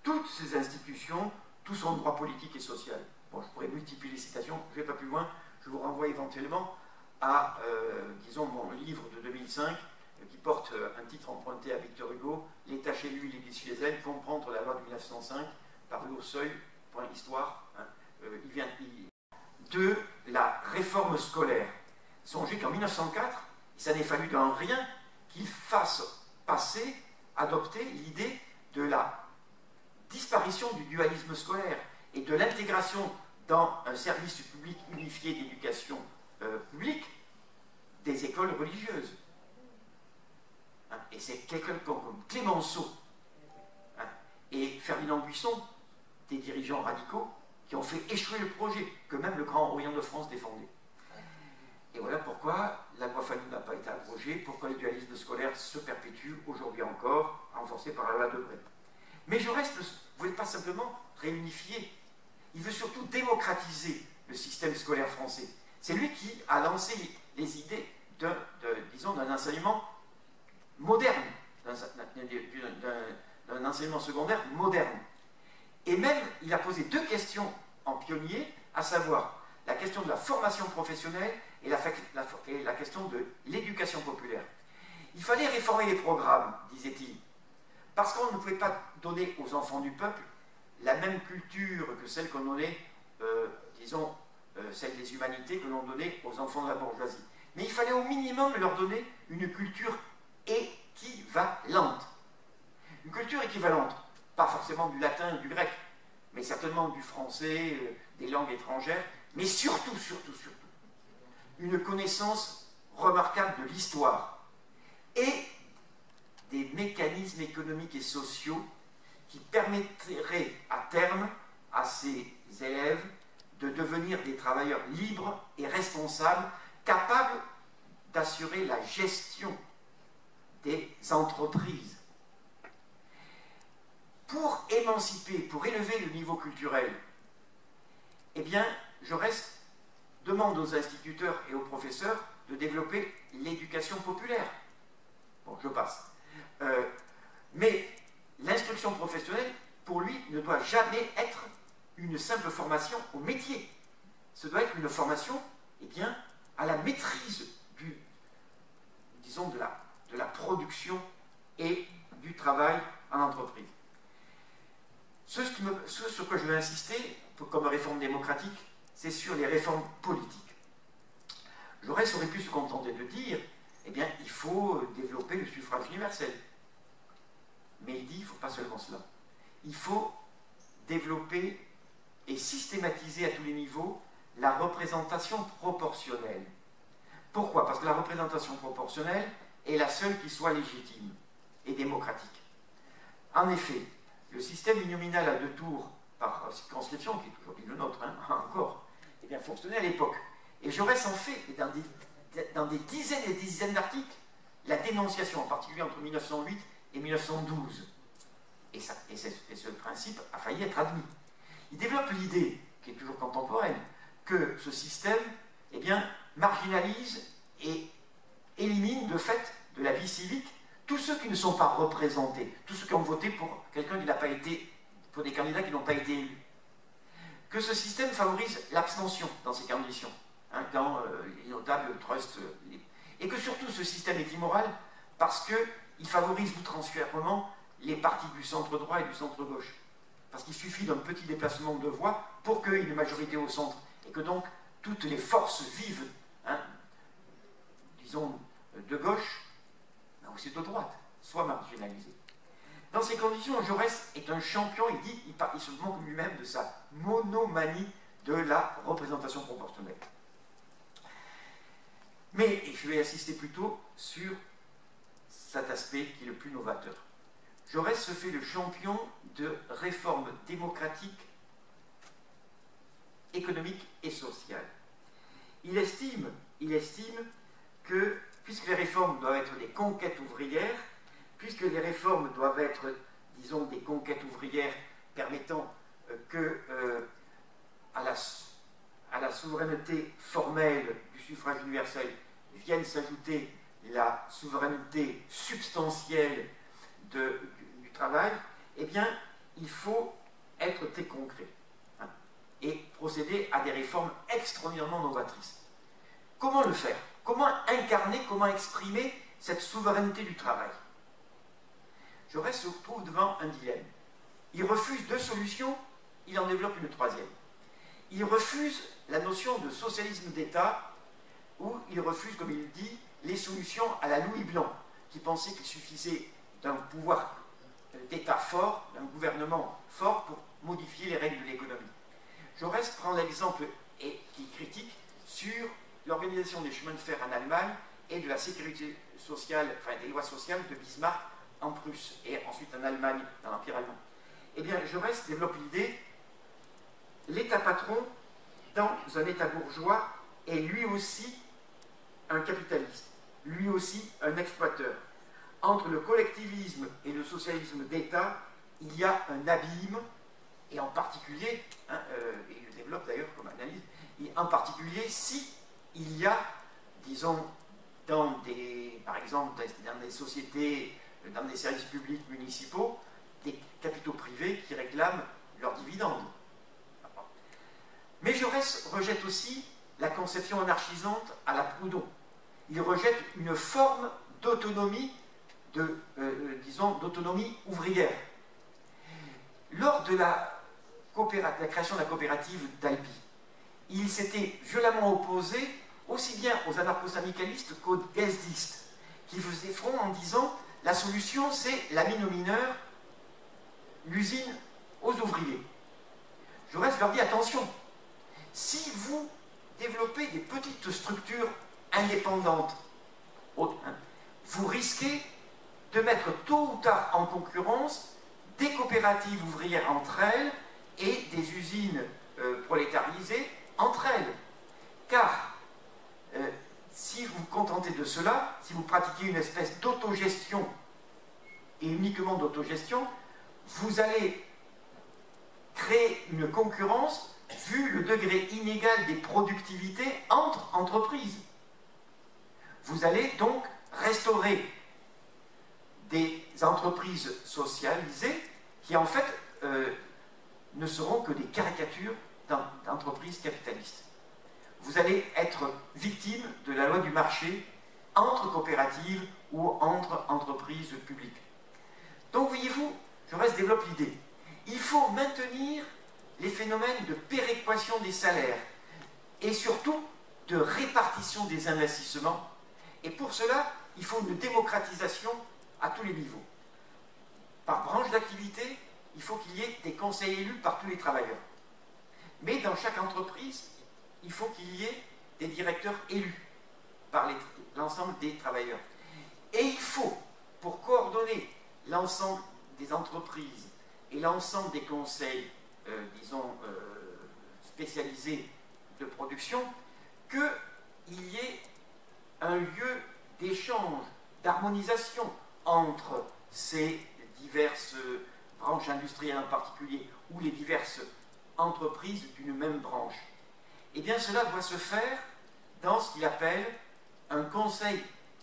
toutes ses institutions, tout son droit politique et social. Bon, je pourrais multiplier les citations, je ne vais pas plus loin, je vous renvoie éventuellement à, disons, mon livre de 2005, qui porte un titre emprunté à Victor Hugo, L'État chez lui, l'Église chez elle, comprendre la loi de 1905, paru au Seuil, point histoire, il vient de la réforme scolaire. Songez qu'en 1904, il s'en est fallu d'un rien qu'il fasse adopter l'idée de la disparition du dualisme scolaire et de l'intégration dans un service public unifié d'éducation publique des écoles religieuses. Et c'est quelqu'un comme Clémenceau et Ferdinand Buisson des dirigeants radicaux qui ont fait échouer le projet, que même le Grand Orient de France défendait. Et voilà pourquoi la loi Fallou n'a pas été abrogée, pourquoi le dualisme scolaire se perpétue aujourd'hui encore, renforcé par la loi Debré. Mais Jaurès ne voulait pas simplement réunifier, il veut surtout démocratiser le système scolaire français. C'est lui qui a lancé les idées disons, d'un enseignement moderne, d'un enseignement secondaire moderne. Et même, il a posé deux questions en pionnier, à savoir la question de la formation professionnelle et la question de l'éducation populaire. Il fallait réformer les programmes, disait-il, parce qu'on ne pouvait pas donner aux enfants du peuple la même culture que celle qu'on donnait, disons, celle des humanités que l'on donnait aux enfants de la bourgeoisie. Mais il fallait au minimum leur donner une culture équivalente. Une culture équivalente, pas forcément du latin et du grec, mais certainement du français, des langues étrangères, mais surtout, une connaissance remarquable de l'histoire et des mécanismes économiques et sociaux qui permettraient à terme à ces élèves de devenir des travailleurs libres et responsables, capables d'assurer la gestion des entreprises. Pour émanciper, pour élever le niveau culturel, eh bien, Jaurès demande aux instituteurs et aux professeurs de développer l'éducation populaire. Bon, je passe. Mais l'instruction professionnelle, pour lui, ne doit jamais être une simple formation au métier. Ce doit être une formation, eh bien, à la maîtrise disons, de la production et du travail en entreprise. Ce sur quoi je veux insister, comme réforme démocratique, c'est sur les réformes politiques. Jaurès aurait pu se contenter de dire, eh bien, il faut développer le suffrage universel. Mais il dit, il ne faut pas seulement cela. Il faut développer et systématiser à tous les niveaux la représentation proportionnelle. Pourquoi? Parce que la représentation proportionnelle est la seule qui soit légitime et démocratique. En effet, le système uninominal à 2 tours par circonscription, qui est aujourd'hui le nôtre, hein, encore, eh bien, fonctionnait à l'époque. Et Jaurès en fait, dans des dizaines et des dizaines d'articles, la dénonciation, en particulier entre 1908 et 1912. Et ce principe a failli être admis. Il développe l'idée, qui est toujours contemporaine, que ce système, eh bien, marginalise et élimine de fait de la vie civique tous ceux qui ne sont pas représentés, tous ceux qui ont voté pour quelqu'un qui n'a pas été, pour des candidats qui n'ont pas été élus. Que ce système favorise l'abstention dans ces conditions, hein, dans les notables, le trust, et que surtout ce système est immoral parce qu'il favorise outrancièrement les partis du centre droit et du centre gauche. Parce qu'il suffit d'un petit déplacement de voix pour qu'il y ait une majorité au centre, et que donc toutes les forces vives, hein, disons, de gauche, mais aussi de droite, soient marginalisées. Dans ces conditions, Jaurès est un champion, il se moque lui-même de sa monomanie de la représentation proportionnelle. Mais je vais insister plutôt sur cet aspect qui est le plus novateur. Jaurès se fait le champion de réformes démocratiques, économiques et sociales. Il estime que, puisque les réformes doivent être des conquêtes ouvrières, puisque les réformes doivent être, disons, des conquêtes ouvrières permettant à la souveraineté formelle du suffrage universel vienne s'ajouter la souveraineté substantielle du travail, eh bien, il faut être très concret, hein, et procéder à des réformes extraordinairement novatrices. Comment le faire? Comment incarner, comment exprimer cette souveraineté du travail? Jaurès se retrouve devant un dilemme. Il refuse 2 solutions, il en développe une 3e. Il refuse la notion de socialisme d'État, ou il refuse, comme il dit, les solutions à la Louis Blanc, qui pensait qu'il suffisait d'un pouvoir d'État fort, d'un gouvernement fort pour modifier les règles de l'économie. Jaurès prend l'exemple, et qui critique, sur l'organisation des chemins de fer en Allemagne et de la sécurité sociale, enfin des lois sociales de Bismarck en Prusse et ensuite en Allemagne, dans l'Empire allemand. Eh bien, Jaurès développe l'idée l'État patron, dans un État bourgeois, est lui aussi un capitaliste, lui aussi un exploiteur. Entre le collectivisme et le socialisme d'État, il y a un abîme, et en particulier, et il le développe d'ailleurs comme analyse, en particulier si il y a, disons, par exemple, dans des sociétés, dans des services publics municipaux, des capitaux privés qui réclament leurs dividendes. Mais Jaurès rejette aussi la conception anarchisante à la Proudhon. Il rejette une forme d'autonomie, disons, d'autonomie ouvrière. Lors de la création de la coopérative d'Albi, il s'était violemment opposé aussi bien aux anarcho-syndicalistes qu'aux guesdistes, qui faisaient front en disant « la solution, c'est la mine aux mineurs, l'usine aux ouvriers ». Jaurès leur dit « attention, si vous développez des petites structures indépendantes, vous risquez de mettre tôt ou tard en concurrence des coopératives ouvrières entre elles et des usines prolétarisées entre elles. Car si vous vous contentez de cela, si vous pratiquez une espèce d'autogestion et uniquement d'autogestion, vous allez créer une concurrence vu le degré inégal des productivités entre entreprises. Vous allez donc restaurer des entreprises socialisées qui en fait ne seront que des caricatures d'entreprises capitalistes. Vous allez être victime de la loi du marché entre coopératives ou entre entreprises publiques. Donc voyez-vous, Jaurès développe l'idée. Il faut maintenir les phénomènes de péréquation des salaires et surtout de répartition des investissements. Et pour cela, il faut une démocratisation à tous les niveaux. Par branche d'activité, il faut qu'il y ait des conseils élus par tous les travailleurs. Mais dans chaque entreprise, il faut qu'il y ait des directeurs élus par l'ensemble des travailleurs. Et il faut, pour coordonner l'ensemble des entreprises et l'ensemble des conseils, disons, spécialisés de production, qu'il y ait un lieu d'échange, d'harmonisation entre ces diverses branches industrielles en particulier, ou les diverses entreprises d'une même branche. Eh bien, cela doit se faire dans ce qu'il appelle un conseil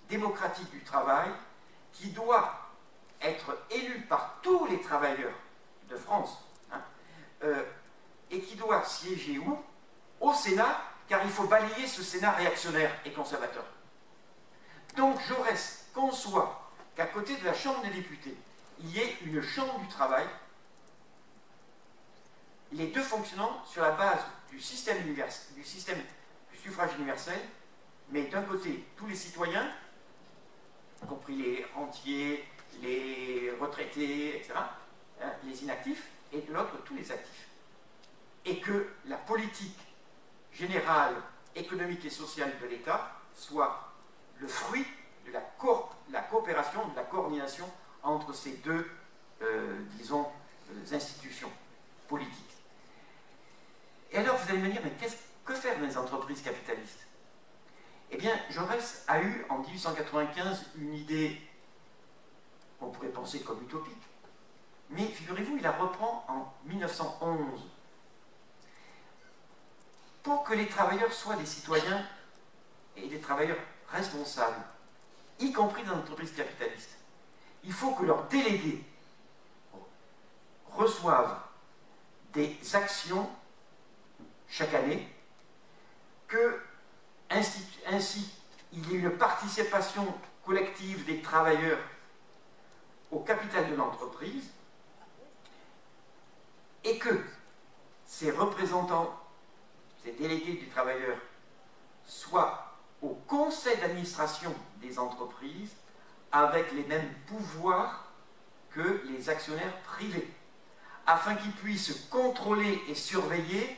démocratique du travail qui doit être élu par tous les travailleurs de France et qui doit siéger où? Au Sénat, car il faut balayer ce Sénat réactionnaire et conservateur. Donc Jaurès conçoit qu'à côté de la Chambre des députés, il y ait une Chambre du travail, les deux fonctionnant sur la base du système du suffrage universel, mais d'un côté, tous les citoyens, y compris les rentiers, les retraités, etc., les inactifs, et de l'autre, tous les actifs. Et que la politique générale, économique et sociale de l'État soit le fruit de la coopération, de la coordination entre ces deux, disons, institutions politiques. Et alors, vous allez me dire, mais que faire dans les entreprises capitalistes? Eh bien, Jaurès a eu, en 1895, une idée qu'on pourrait penser comme utopique, mais figurez-vous, il la reprend en 1911. Pour que les travailleurs soient des citoyens et des travailleurs responsables, y compris dans l'entreprise capitaliste, il faut que leurs délégués reçoivent des actions chaque année, que ainsi il y ait une participation collective des travailleurs au capital de l'entreprise et que ces représentants, ces délégués des travailleurs soient au conseil d'administration des entreprises avec les mêmes pouvoirs que les actionnaires privés, afin qu'ils puissent contrôler et surveiller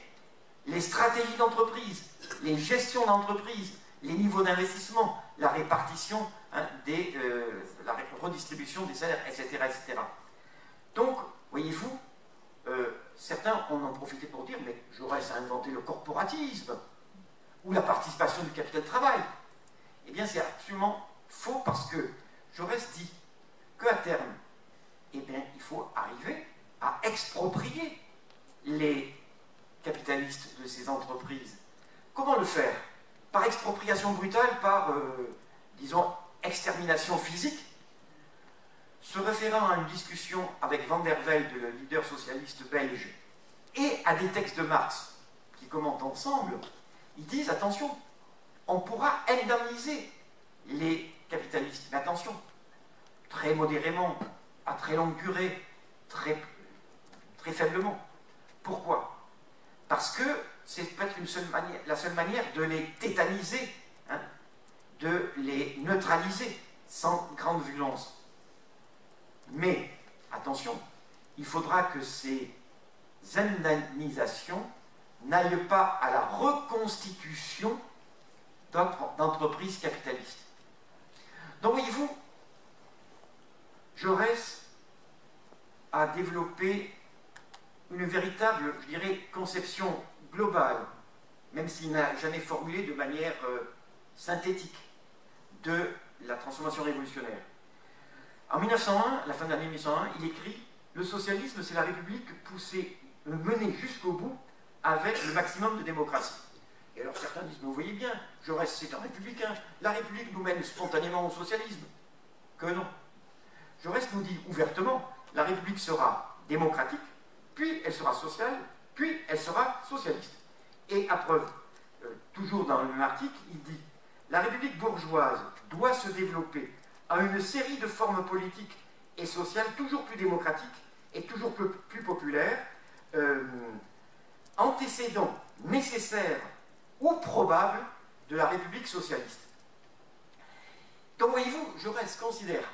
les stratégies d'entreprise, les gestions d'entreprise, les niveaux d'investissement, la répartition, la redistribution des salaires, etc. etc. Donc, voyez-vous, certains en ont profité pour dire, mais Jaurès a inventé le corporatisme, ou la participation du capital travail. Eh bien, c'est absolument faux, parce que Jaurès dit qu'à terme, eh bien, il faut arriver à exproprier les capitalistes de ces entreprises. Comment le faire? Par expropriation brutale, par, disons, extermination physique? Se référant à une discussion avec Van der Velde, le leader socialiste belge, et à des textes de Marx qui commentent ensemble, ils disent, attention, on pourra indemniser les capitalistes. Mais attention, très modérément, à très longue durée, très faiblement. Pourquoi? Parce que c'est peut-être la seule manière de les tétaniser, hein, de les neutraliser sans grande violence. Mais, attention, il faudra que ces indemnisations n'aillent pas à la reconstitution d'entreprises capitalistes. Donc, voyez-vous, Jaurès a développé une véritable, je dirais, conception globale, même s'il n'a jamais formulé de manière synthétique, de la transformation révolutionnaire. En 1901, à la fin de l'année 1901, il écrit « Le socialisme, c'est la République menée jusqu'au bout avec le maximum de démocratie. » Et alors certains disent « Mais vous voyez bien, Jaurès, c'est un républicain. La République nous mène spontanément au socialisme. » Que non. Jaurès nous dit ouvertement « La République sera démocratique, puis elle sera sociale, puis elle sera socialiste. » Et à preuve, toujours dans le même article, il dit « La République bourgeoise doit se développer à une série de formes politiques et sociales toujours plus démocratiques et toujours plus populaires, antécédents nécessaires ou probables de la République socialiste. » Donc voyez-vous, Jaurès considère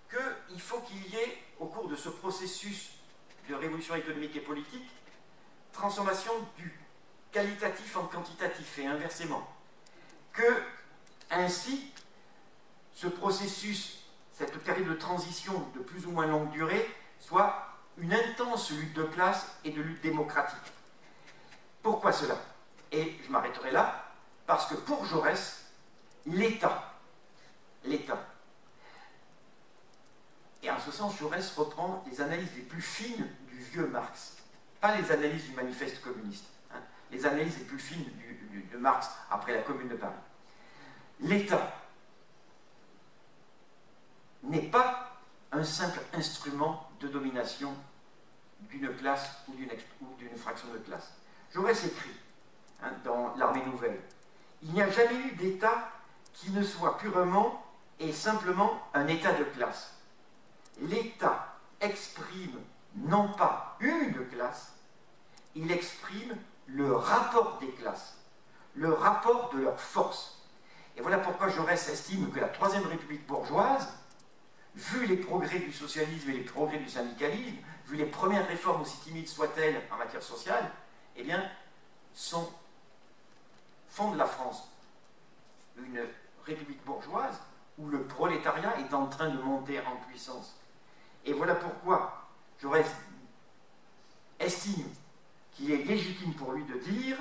qu'il faut qu'il y ait, au cours de ce processus de révolution économique et politique, transformation du qualitatif en quantitatif et inversement. Que, ainsi, ce processus, cette période de transition de plus ou moins longue durée, soit une intense lutte de classe et de lutte démocratique. Pourquoi cela? Et je m'arrêterai là, parce que pour Jaurès, l'État, et en ce sens, Jaurès reprend les analyses les plus fines du vieux Marx, pas les analyses du manifeste communiste, hein, les analyses les plus fines de Marx après la Commune de Paris. L'État n'est pas un simple instrument de domination d'une classe ou d'une fraction de classe. Jaurès écrit, hein, dans l'Armée nouvelle, « Il n'y a jamais eu d'État qui ne soit purement et simplement un État de classe. L'État exprime non pas une classe, il exprime le rapport des classes, le rapport de leurs forces. » Et voilà pourquoi Jaurès estime que la Troisième République bourgeoise, vu les progrès du socialisme et les progrès du syndicalisme, vu les premières réformes aussi timides soient-elles en matière sociale, eh bien, font de la France une république bourgeoise où le prolétariat est en train de monter en puissance. Et voilà pourquoi Jaurès estime qu'il est légitime pour lui de dire,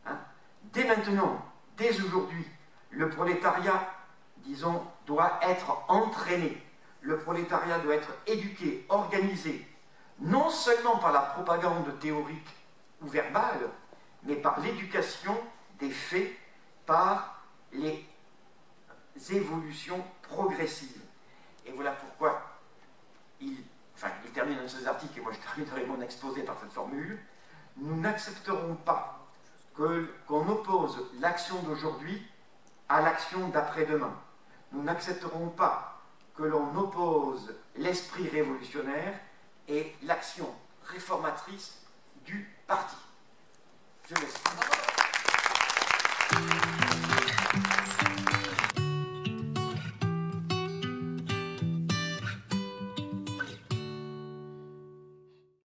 hein, dès maintenant, dès aujourd'hui, le prolétariat, disons, doit être entraîné. Le prolétariat doit être éduqué, organisé, non seulement par la propagande théorique ou verbale, mais par l'éducation des faits, par les évolutions progressives. Et voilà pourquoi il termine un de ses articles, et moi je terminerai mon exposé par cette formule. Nous n'accepterons pas qu'on oppose l'action d'aujourd'hui à l'action d'après-demain. Nous n'accepterons pas que l'on oppose l'esprit révolutionnaire et l'action réformatrice du parti. Je laisse.